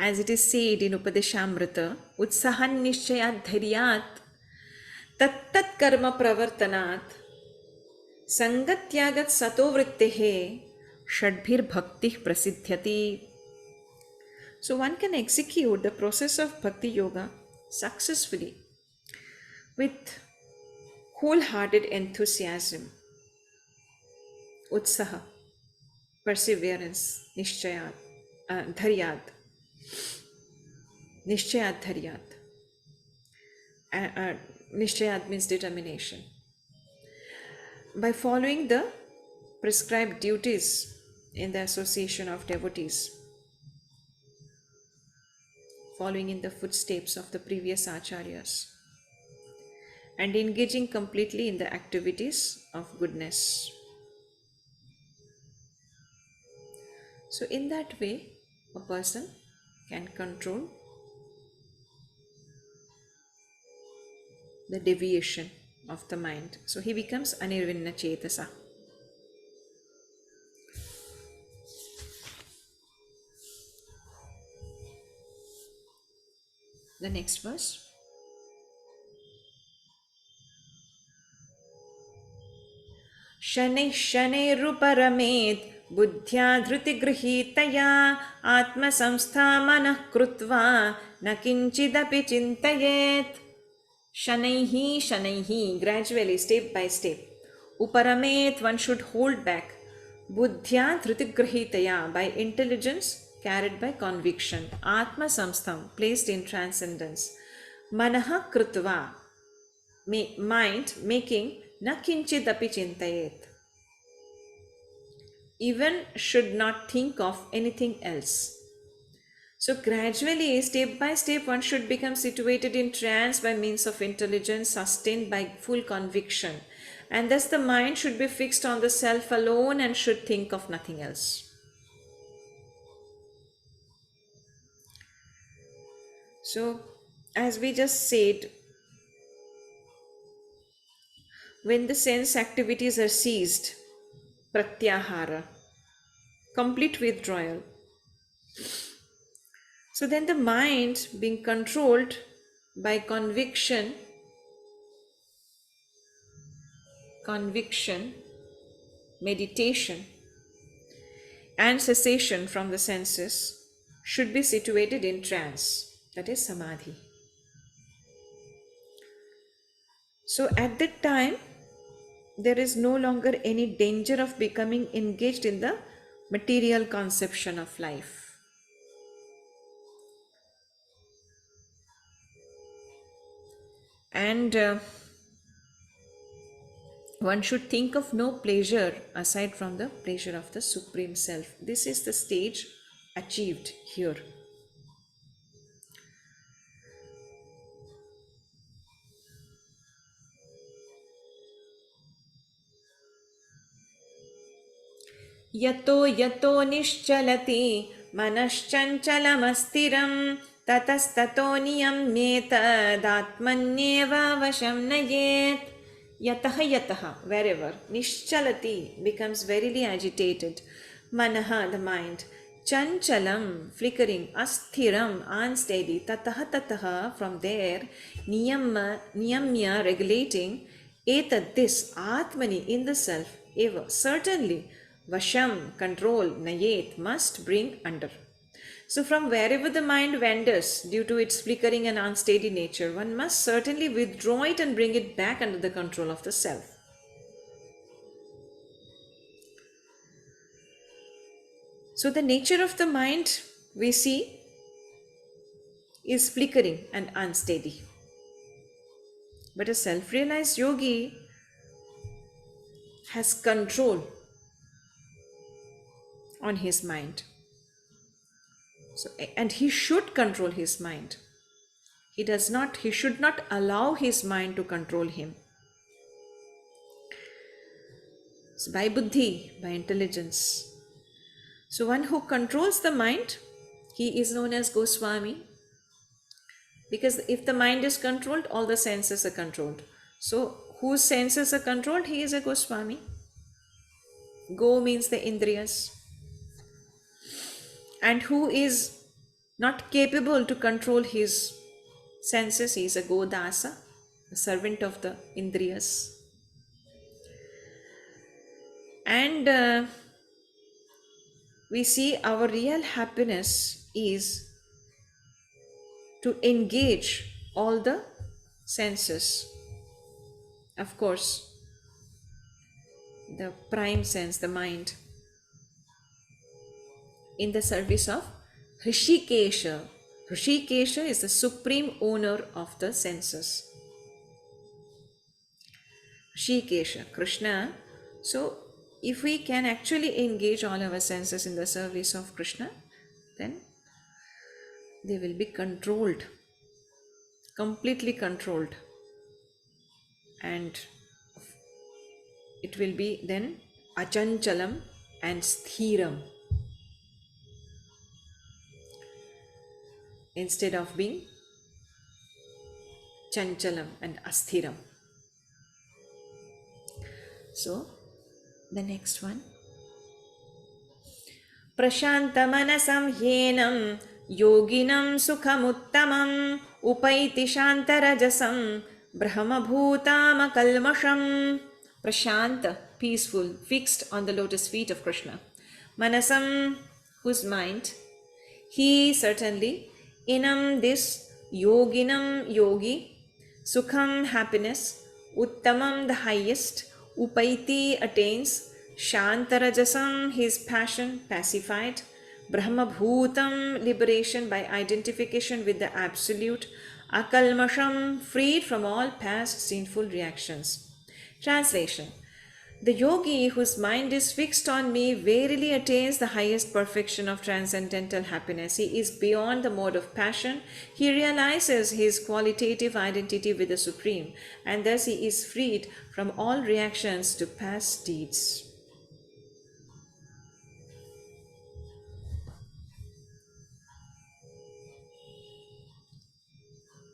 Speaker 1: As it is said in Upadeshamrita, Utsahan Nishchayat Dharyat Tat Tat Karma Pravartanat Sangatyagat sato vrittehe shadbhir bhakti prasidhyati. So one can execute the process of bhakti yoga successfully with wholehearted enthusiasm, utsaha, perseverance, nishchayat, dharyat, nishchayat dharyat. Nishchayat means determination. By following the prescribed duties in the association of devotees, following in the footsteps of the previous acharyas, and engaging completely in the activities of goodness. So in that way, a person can control the deviation of the mind. So he becomes anirvinna chetasa. The next verse. शनैः शनैरुपरमेत् बुद्ध्या धृतिगृहीतया आत्मसंस्था मनः कृत्वा न किञ्चिदपि चिन्तयेत्. Shanaihi, Shanaihi, gradually, step by step. Uparamet, one should hold back. Buddhya Dhrutigrahitaya, by intelligence carried by conviction. Atma Samstham, placed in transcendence. Manaha Krutva, mind making na kinchidapi chintayet. Even should not think of anything else. So gradually, step by step, one should become situated in trance by means of intelligence sustained by full conviction. And thus the mind should be fixed on the self alone and should think of nothing else. So, as we just said, when the sense activities are ceased, pratyahara, complete withdrawal, so then the mind being controlled by conviction, meditation, and cessation from the senses should be situated in trance, that is samadhi. So at that time, there is no longer any danger of becoming engaged in the material conception of life. And one should think of no pleasure aside from the pleasure of the Supreme Self. This is the stage achieved here. Yato yato nishchalati manaschanchalamastiram tatastato niyamneta datmanyeva vasham nayet. Yataha yataha, wherever, nishchalati becomes verily agitated, manaha, the mind, chanchalam, flickering, asthiram, unsteady, tataha tataha, from there, niyamya, regulating, etad, this, atmani, in the self, eva, certainly, vasham, control, nayet, must bring under. So from wherever the mind wanders due to its flickering and unsteady nature, one must certainly withdraw it and bring it back under the control of the self. So the nature of the mind, we see, is flickering and unsteady. But a self-realized yogi has control on his mind. So, and he should control his mind. He should not allow his mind to control him. So by buddhi, by intelligence. So one who controls the mind, he is known as Goswami. Because if the mind is controlled, all the senses are controlled. So whose senses are controlled, he is a Goswami. Go means the indriyas. And who is not capable to control his senses, he is a Dāsā, a servant of the indriyas. And we see our real happiness is to engage all the senses. Of course, the prime sense, the mind, in the service of Hrishikesha. Hrishikesha is the supreme owner of the senses. Hrishikesha, Krishna. So, if we can actually engage all our senses in the service of Krishna, then they will be controlled, completely controlled, and it will be then achanchalam and sthiram instead of being chanchalam and asthiram. So the next one, prashantamanasam yenam yoginam sukhamuttamam upaiti shantarajasam brahmabhutam kalmasham. Prashanta, peaceful, fixed on the lotus feet of Krishna. Manasam, whose mind. He certainly, inam, this, yoginam, yogi, sukham, happiness, uttamam, the highest, upaiti, attains, shantarajasam, his passion, pacified, brahmabhutam, liberation by identification with the absolute, akalmasham, freed from all past sinful reactions. Translation: the yogi whose mind is fixed on me verily attains the highest perfection of transcendental happiness. He is beyond the mode of passion. He realizes his qualitative identity with the Supreme, and thus he is freed from all reactions to past deeds.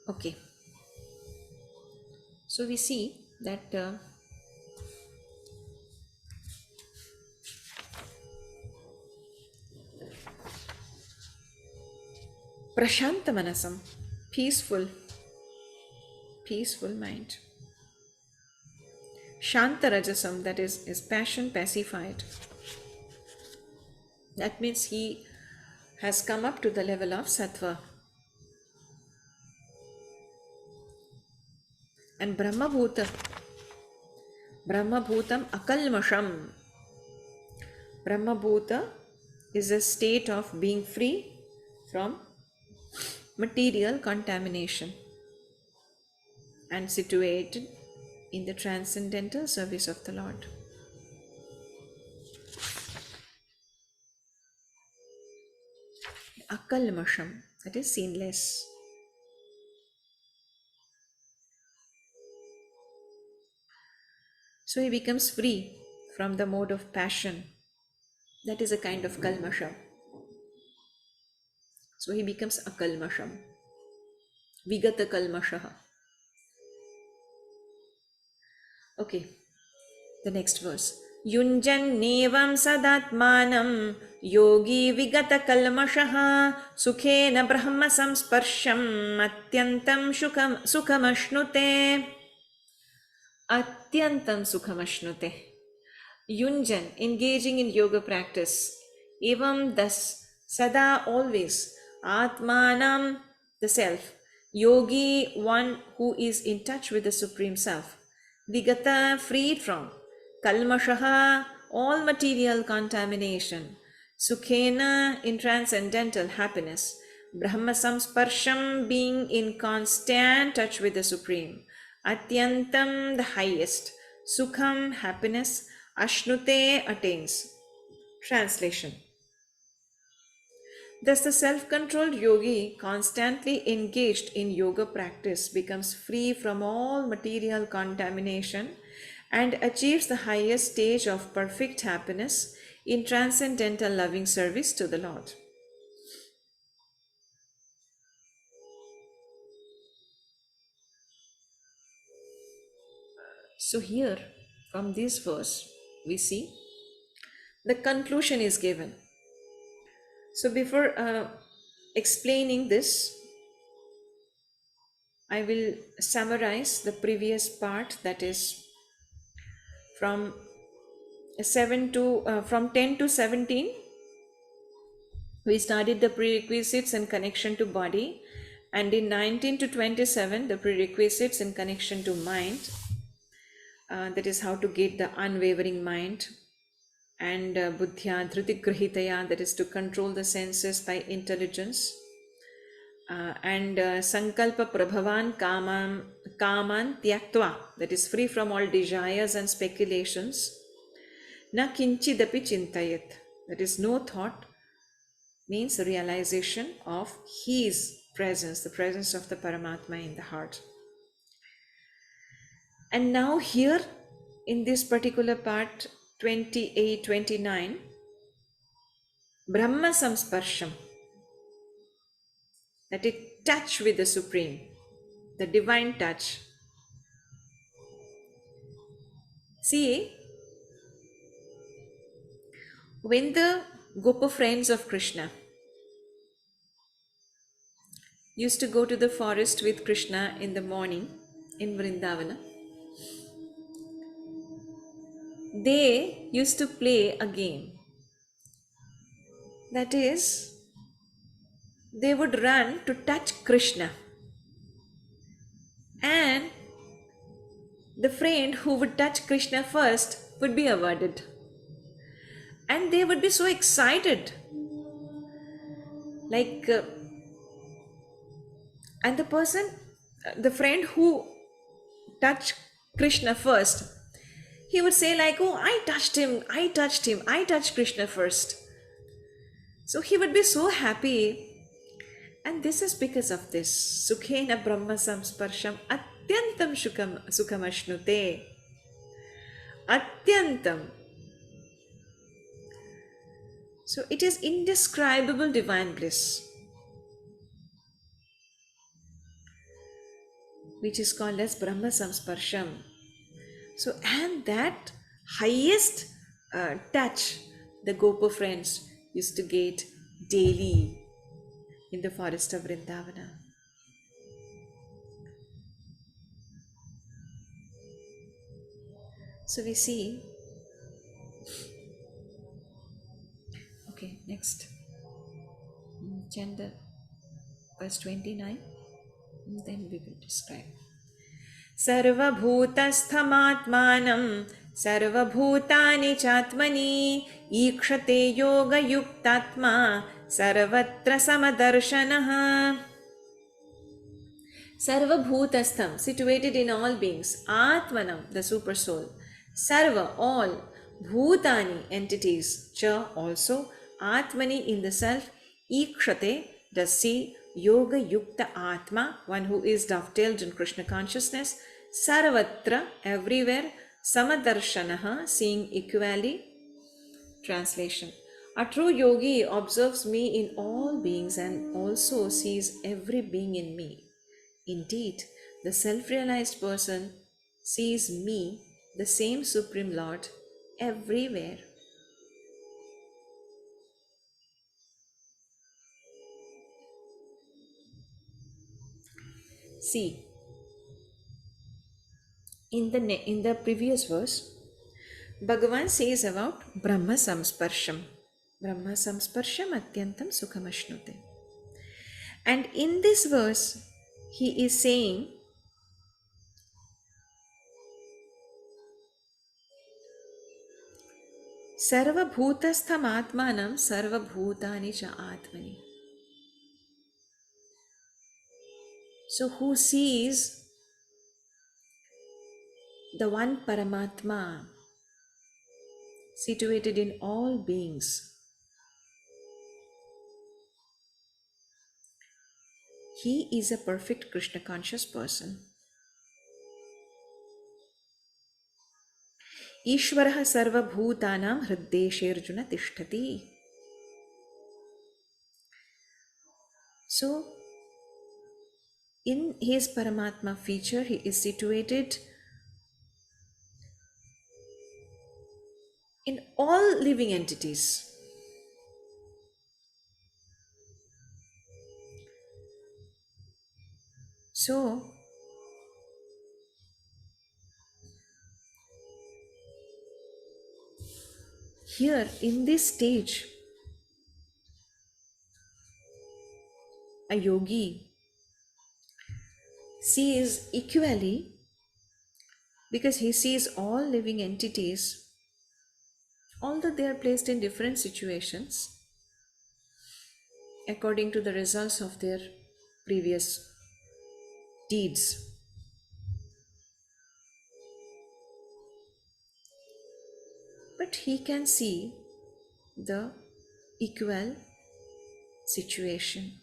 Speaker 1: Okay. So we see that Prashanta Manasam, peaceful mind. Shanta Rajasam, that is passion pacified. That means he has come up to the level of Sattva. And Brahmabhutam Akalmasham. Brahmabhuta is a state of being free from material contamination and situated in the transcendental service of the Lord. Akalmasham, that is sinless. So he becomes free from the mode of passion. That is a kind of kalmasham. So he becomes akalmasham. Vigata kalmashaha. Okay, the next verse. Yunjan nevam sadatmanam yogi vigata kalmashaha sukhena brahma samsparsham atyantam sukhamashnute. Atyantam sukhamashnute. Yunjan, engaging in yoga practice. Evam, thus, sada, always. Atmanam, the self. Yogi, one who is in touch with the Supreme Self. Vigata, freed from. Kalmashaha, all material contamination. Sukhena, in transcendental happiness. Brahma samsparsham, being in constant touch with the Supreme. Atyantam, the highest. Sukham, happiness. Ashnute, attains. Translation: thus the self-controlled yogi, constantly engaged in yoga practice, becomes free from all material contamination and achieves the highest stage of perfect happiness in transcendental loving service to the Lord. So here, from this verse, we see the conclusion is given. So before explaining this, I will summarize the previous part, that is from 7 to from 10 to 17, we studied the prerequisites and connection to body, and in 19 to 27, the prerequisites in connection to mind. That is how to get the unwavering mind, and buddhya dhriti grahitaya, that is to control the senses by intelligence, and sankalpa prabhavan kaman tyaktva, that is free from all desires and speculations. Na kinchidapi chintayat, that is no thought, means realization of his presence, the presence of the Paramatma in the heart. And now here in this particular part 28, 29, Brahma Samsparsham, that it touch with the Supreme, the divine touch. See, when the Gopa friends of Krishna used to go to the forest with Krishna in the morning in Vrindavana, they used to play a game. That is, they would run to touch Krishna, and the friend who would touch Krishna first would be awarded. And they would be so excited. And the friend who touched Krishna first, he would say like, oh, I touched him, I touched Krishna first. So he would be so happy. And this is because of this. Sukhena Brahma Samsparsham Atyantam Sukhamashnute. Atyantam. So it is indescribable divine bliss, which is called as Brahma Samsparsham. So, and that highest touch the Gopa friends used to get daily in the forest of Vrindavana. So we see, okay, next, gender, verse 29, then we will describe. Sarvabhutasthamatmanam sarvabhutani chatmani ikshate yoga yuktatma sarvatra samadarshanaha. Sarvabhutastham, situated in all beings, Atmanam, the super soul, Sarva, all, Bhutani, entities, Cha, also, Atmani, in the self, Ikshate, does see, Yoga Yukta Atma, one who is dovetailed in Krishna consciousness, Sarvatra, everywhere, Samadarshanaha, seeing equally. Translation: a true yogi observes me in all beings and also sees every being in me. Indeed, the self-realized person sees me, the same Supreme Lord, everywhere. See, in the previous verse, Bhagavan says about Brahma Samsparsham. Brahma Samsparsham Atyantam Sukhamashnute. And in this verse, he is saying, Sarvabhutastham Atmanam Sarvabhutani Cha Atmani. So who sees the one Paramatma situated in all beings? He is a perfect Krishna conscious person. Ishvaraha sarvabhutanam hriddesherjuna tishtati. So, in his Paramatma feature, he is situated in all living entities. So, here in this stage, a yogi sees equally, because he sees all living entities, although they are placed in different situations according to the results of their previous deeds. But he can see the equal situation.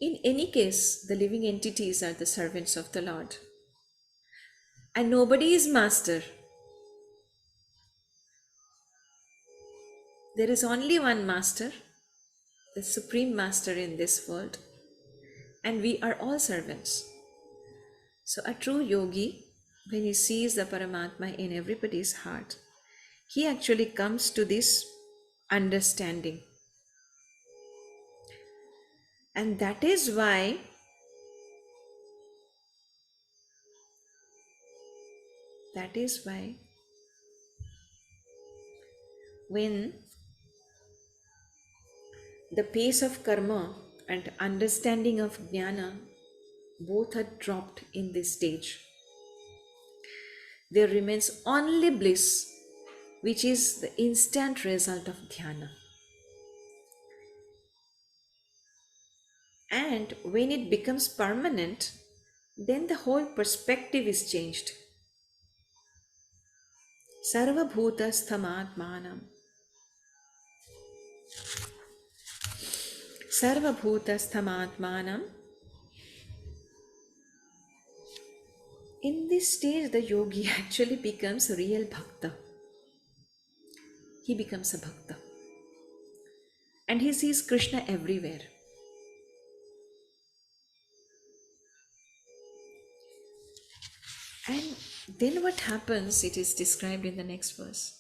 Speaker 1: In any case, the living entities are the servants of the Lord. And nobody is master. There is only one master, the supreme master in this world. And we are all servants. So a true yogi, when he sees the Paramatma in everybody's heart, he actually comes to this understanding. And that is why when the pace of karma and understanding of jnana both are dropped in this stage, there remains only bliss, which is the instant result of dhyana. And when it becomes permanent, then the whole perspective is changed. Sarva bhutasthamaatmanam. Sarva bhutasthamaatmanam. In this stage, the yogi actually becomes a real bhakta. He becomes a bhakta. And he sees Krishna everywhere. And then what happens, it is described in the next verse.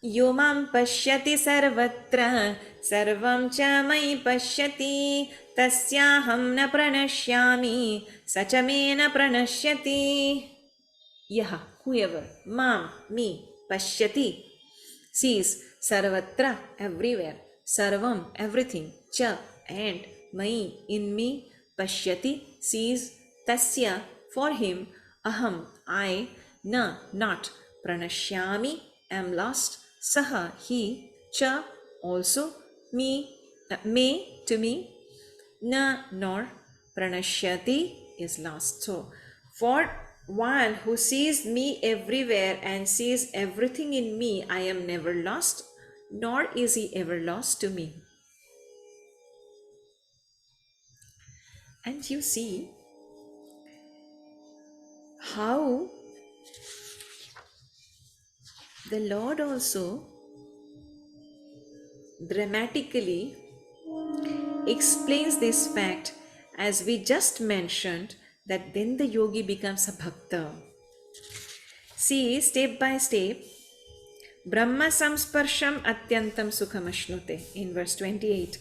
Speaker 1: Yo mam pashyati sarvatra sarvam cha mai pashyati tasyaham na pranashyami sacha me na pranashyati. Yaha, whoever, mam, me, pashyati, sees sarvatra, everywhere, sarvam, everything, cha, and mai, in me, pashyati, sees, tasya, for him, aham, I, na, not, pranashyami, am lost, saha, he, cha, also, me, me, to me, na, nor, pranashyati, is lost. So, for one who sees me everywhere and sees everything in me, I am never lost, nor is he ever lost to me. And you see how the Lord also dramatically explains this fact, as we just mentioned, that then the yogi becomes a bhakta. See, step by step, Brahma samsparsham atyantam sukham ashnute, in verse 28.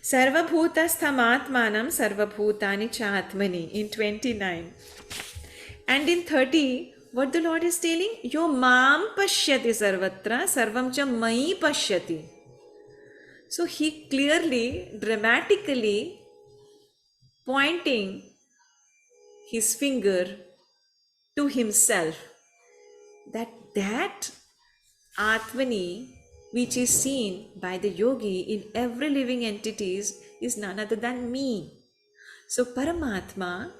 Speaker 1: Sarvabhutasthamaatmanam sarvabhutani cha atmani, in 29. And in 30, what the Lord is telling? Yo mam pashyati sarvatra sarvam cha mai pashyati. So he clearly, dramatically pointing his finger to himself, that Atmani, which is seen by the yogi in every living entities, is none other than me. So Paramatma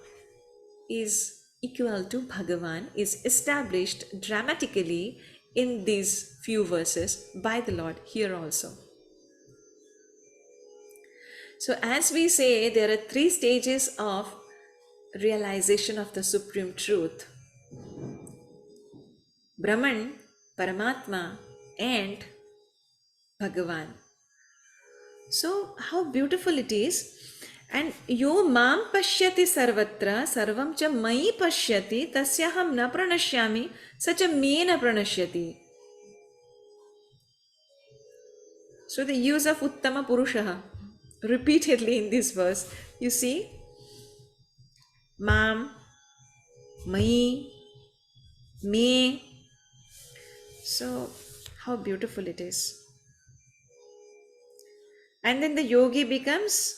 Speaker 1: is equal to Bhagavan, is established dramatically in these few verses by the Lord here also. So as we say, there are 3 stages of realization of the supreme truth: Brahman, Paramatma, and Bhagavan. So how beautiful it is. And yo mam pashyati sarvatra sarvam cha mai pashyati tasyaham na pranashyami sacha me na pranashyati. So the use of Uttama Purushaha repeatedly in this verse, you see, Mam, Mai, Me. So how beautiful it is. And then the yogi becomes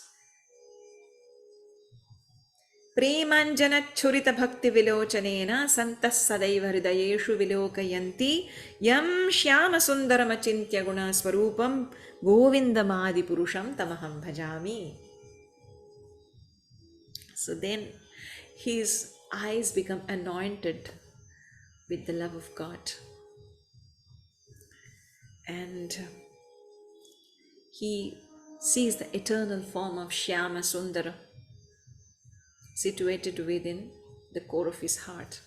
Speaker 1: प्रेमाञ्जनच्छुरित भक्तिविलोचनेन सन्तः सदैव हृदयेषु विलोकयन्ति यं श्यामसुन्दरमचिन्त्य गुणस्वरूपं गोविन्दमादिपुरुषं तमहं भजामि. So then his eyes become anointed with the love of God, and he sees the eternal form of Shyama Sundara situated within the core of his heart.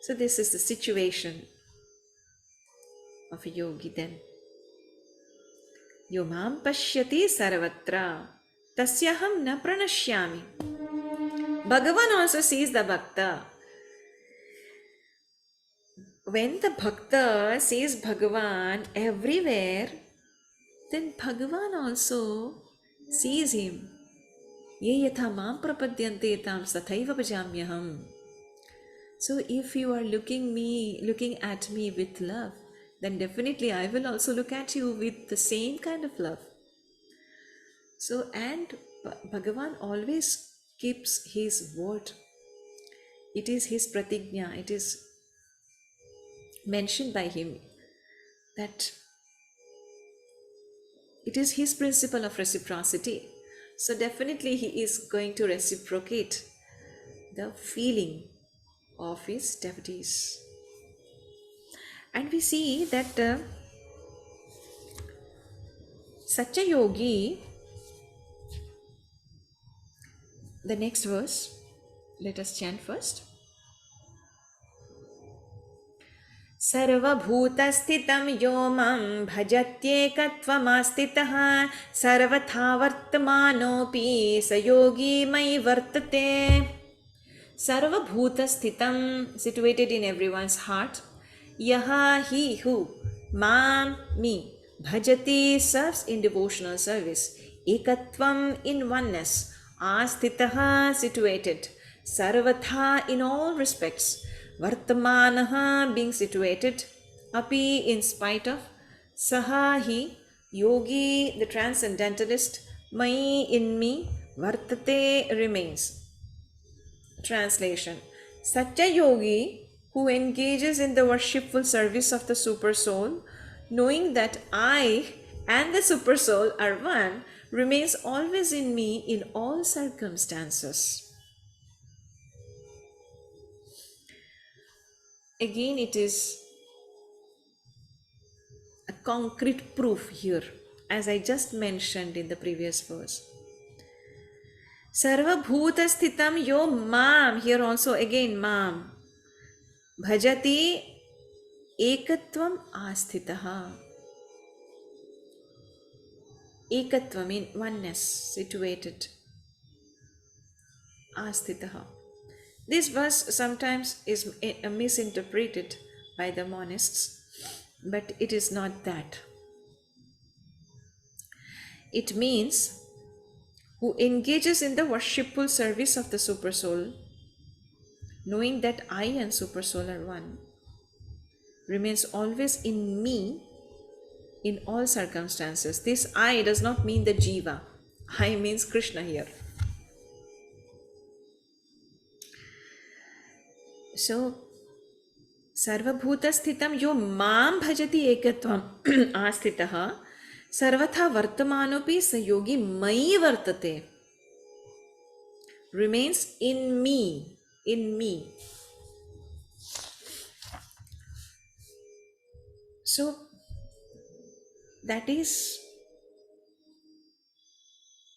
Speaker 1: So this is the situation of a yogi then. Yo mam pashyati sarvatra tasyaham na pranashyami. Bhagavan also sees the bhakta. When the bhakta sees Bhagavan everywhere, then Bhagavan also sees him. Ye yatha mam prapadyante tam sathaiva bhajamyaham. So if you are looking at me with love, then definitely I will also look at you with the same kind of love. So, and Bhagavan always keeps his word. It is his pratignya, it is mentioned by him that it is his principle of reciprocity. So definitely he is going to reciprocate the feeling of his devotees. And we see that such a yogi, the next verse, let us chant first. सर्वभूतस्थितं यो मां भजत्येकत्वमास्थितः सर्वथा वर्तमानोऽपि स योगी मयि वर्तते. Sarvabhutasthitham, situated in everyone's heart. Yaha, he who, mam, me, bhajati, serves in devotional service. Ekatvam, in oneness. Asthitaha, situated. Sarvatha, in all respects. Vartamanaha, being situated. Api, in spite of. Saha, he, yogi, the transcendentalist. Mai, in me. Vartate, remains. Translation. Such a yogi who engages in the worshipful service of the Super Soul, knowing that I and the Super Soul are one, remains always in me in all circumstances. Again, it is a concrete proof here, as I just mentioned in the previous verse. Sarvabhutasthitham yo mam, here also again mam, bhajati ekatvam asthitaha. Ekatvam, in oneness, situated. Asthitaha. This verse sometimes is misinterpreted by the monists, but it is not that. It means who engages in the worshipful service of the Super Soul, knowing that I and Super Soul are one, remains always in me in all circumstances. This I does not mean the Jiva. I means Krishna here. So, Sarvabhutasthitham yo mam bhajati ekatvam asthitaha sarvatha vartamanopi sa yogi mai vartate, remains in me, in me. So that is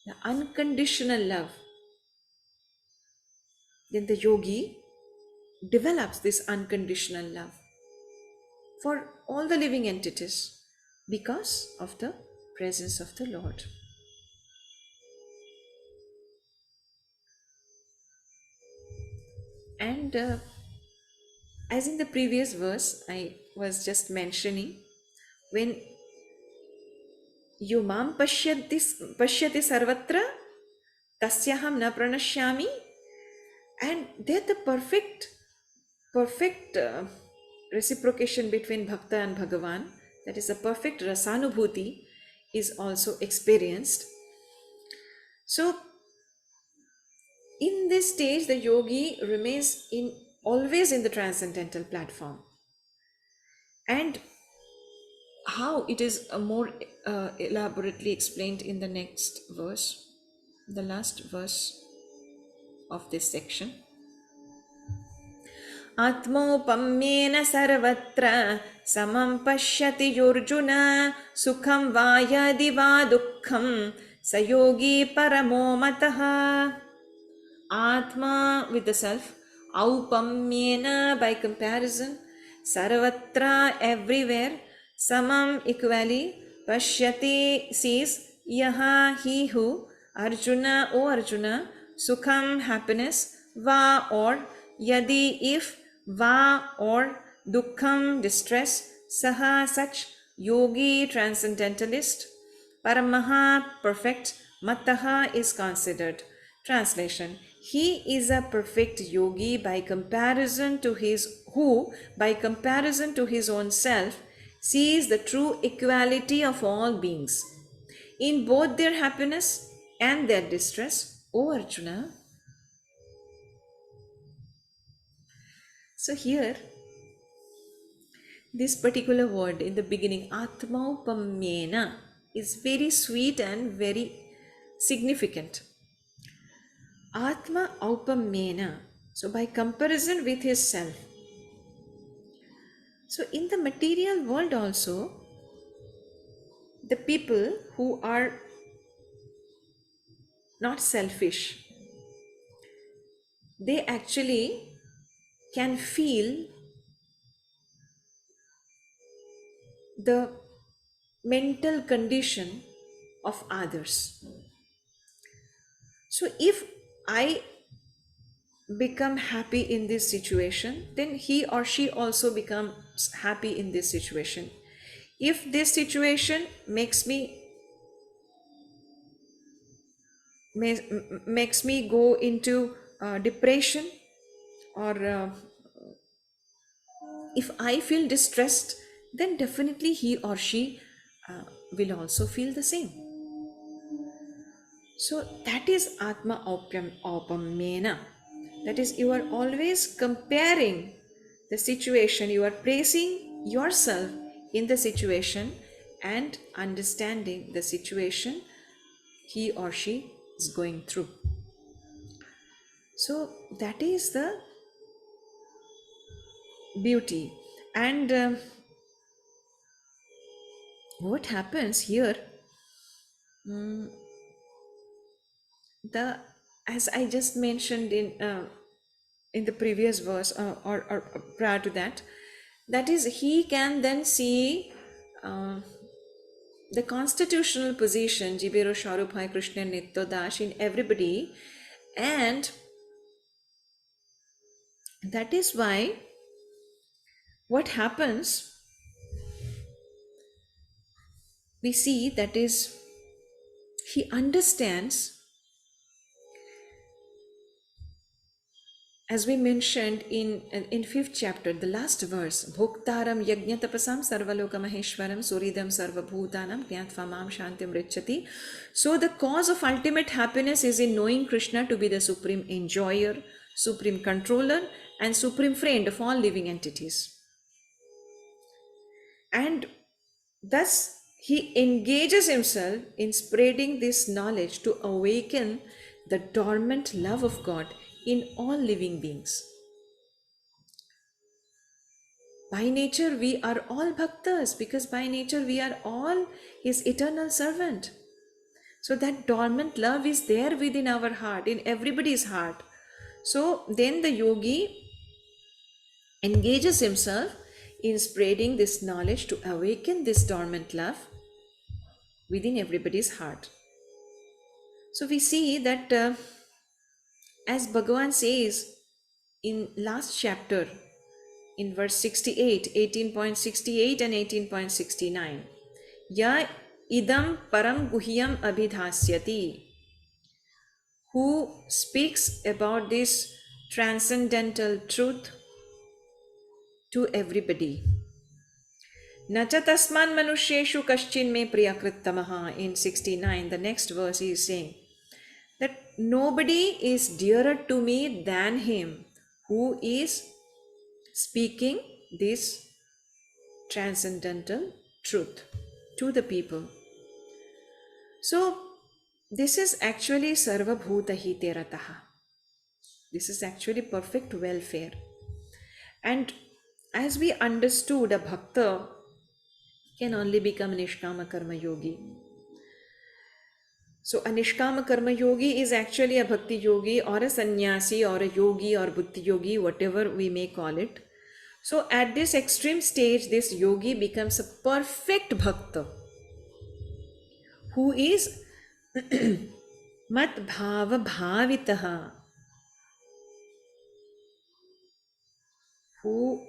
Speaker 1: the unconditional love. Then the yogi develops this unconditional love for all the living entities because of the presence of the Lord. And as in the previous verse I was just mentioning, when Yumam pashyati sarvatra tasyaham na pranashyami. And they're the perfect reciprocation between Bhakta and Bhagavan. That is, a perfect rasanubhuti is also experienced. So, in this stage, the yogi remains always in the transcendental platform. And how it is more elaborately explained in the next verse, the last verse of this section. Atmopamyena sarvatra samam pashyati yorjuna sukham vayadi va dukkham sayogi paramo mataha. Atma with the self, aupamyena by comparison, sarvatra everywhere, samam equally, pashyati sees, yaha he who, Arjuna O Arjuna, sukham happiness, va or, yadi if, va or, dukkham distress, saha such, yogi transcendentalist, paramaha perfect, mataha is considered. Translation: he is a perfect yogi by comparison to his own self sees the true equality of all beings in both their happiness and their distress, O Arjuna. So here, this particular word in the beginning, Atmaupamyena, is very sweet and very significant. Atma aupamyena, so by comparison with his self. So in the material world also, the people who are not selfish, they actually can feel the mental condition of others. So if I become happy in this situation, then he or she also becomes happy in this situation. If this situation makes me go into depression, or if I feel distressed, then definitely he or she will also feel the same. So that is Atma Aupamyena. That is, you are always comparing the situation, you are placing yourself in the situation and understanding the situation he or she is going through. So that is the beauty. And what happens here, as I just mentioned in the previous verse, or prior to that, that is, he can then see the constitutional position, Jibero Sharupai Krishna Nitya Dash, in everybody, and that is why what happens, we see, that is, he understands, as we mentioned in fifth chapter, the last verse, Bhoktaram Yajñatapasam Sarvaloka Maheshwaram Suridam Sarvabhutanam Jnatva Mam Shantim Richati. So the cause of ultimate happiness is in knowing Krishna to be the supreme enjoyer, supreme controller, and supreme friend of all living entities. And thus he engages himself in spreading this knowledge to awaken the dormant love of God in all living beings. By nature, we are all bhaktas, because by nature we are all his eternal servant. So that dormant love is there within our heart, in everybody's heart. So then the yogi engages himself in spreading this knowledge to awaken this dormant love within everybody's heart. So we see that as Bhagavan says in last chapter, in verse 68, 18.68 and 18.69, Ya idam param guhyam abhidhasyati, who speaks about this transcendental truth to everybody. Nacha tasman manusheshu kaschin me priyakrittamaha. In 69, the next verse he is saying that nobody is dearer to me than him who is speaking this transcendental truth to the people. So this is actually sarvabhuta hite rataha. This is actually perfect welfare. And as we understood, a bhakta can only become nishkama karma yogi. So a nishkama karma yogi is actually a bhakti yogi or a sannyasi or a yogi or buddhi yogi, whatever we may call it. So at this extreme stage, this yogi becomes a perfect bhakta who is mat bhava bhavitaha, who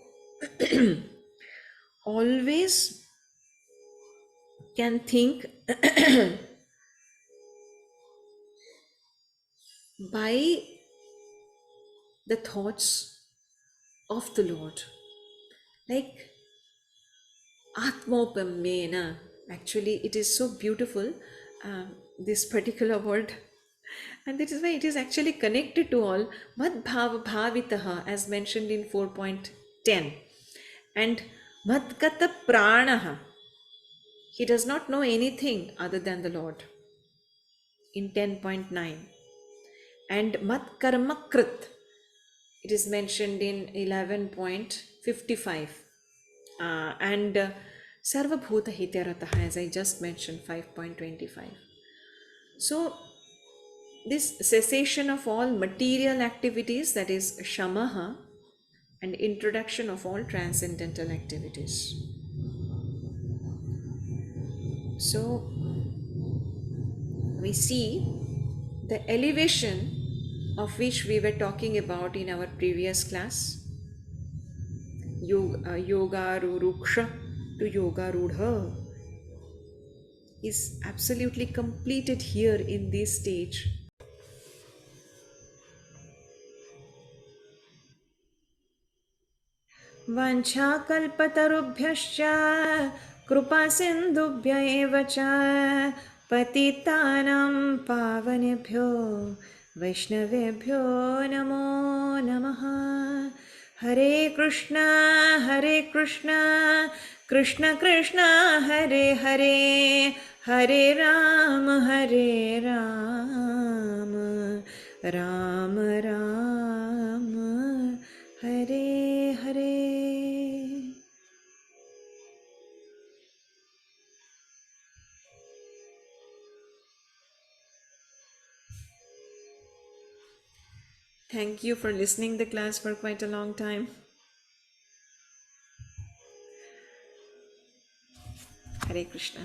Speaker 1: always can think by the thoughts of the Lord. Like Atmopamena. Actually, it is so beautiful, this particular word. And that is why it is actually connected to all. Mad bhava bhavitaha, as mentioned in 4.10. And mad kata pranaha. He does not know anything other than the Lord. In 10.9. And mad karma krit. It is mentioned in 11.55. And sarvabhuta hiterataha, as I just mentioned, 5.25. So this cessation of all material activities, that is shamaha, and introduction of all transcendental activities. So we see the elevation of which we were talking about in our previous class, yoga ruruksha to yoga rudha, is absolutely completed here in this stage. Vanchakalpatarubhyascha कृपा सिन्धुभ्य एव च पतितानां पावनेभ्यो वैष्णवेभ्यो नमो नमः। हरे कृष्णा कृष्ण कृष्ण हरे हरे, हरे Ram Ram Ram Hare Hare. Thank you for listening the class for quite a long time. Hare Krishna.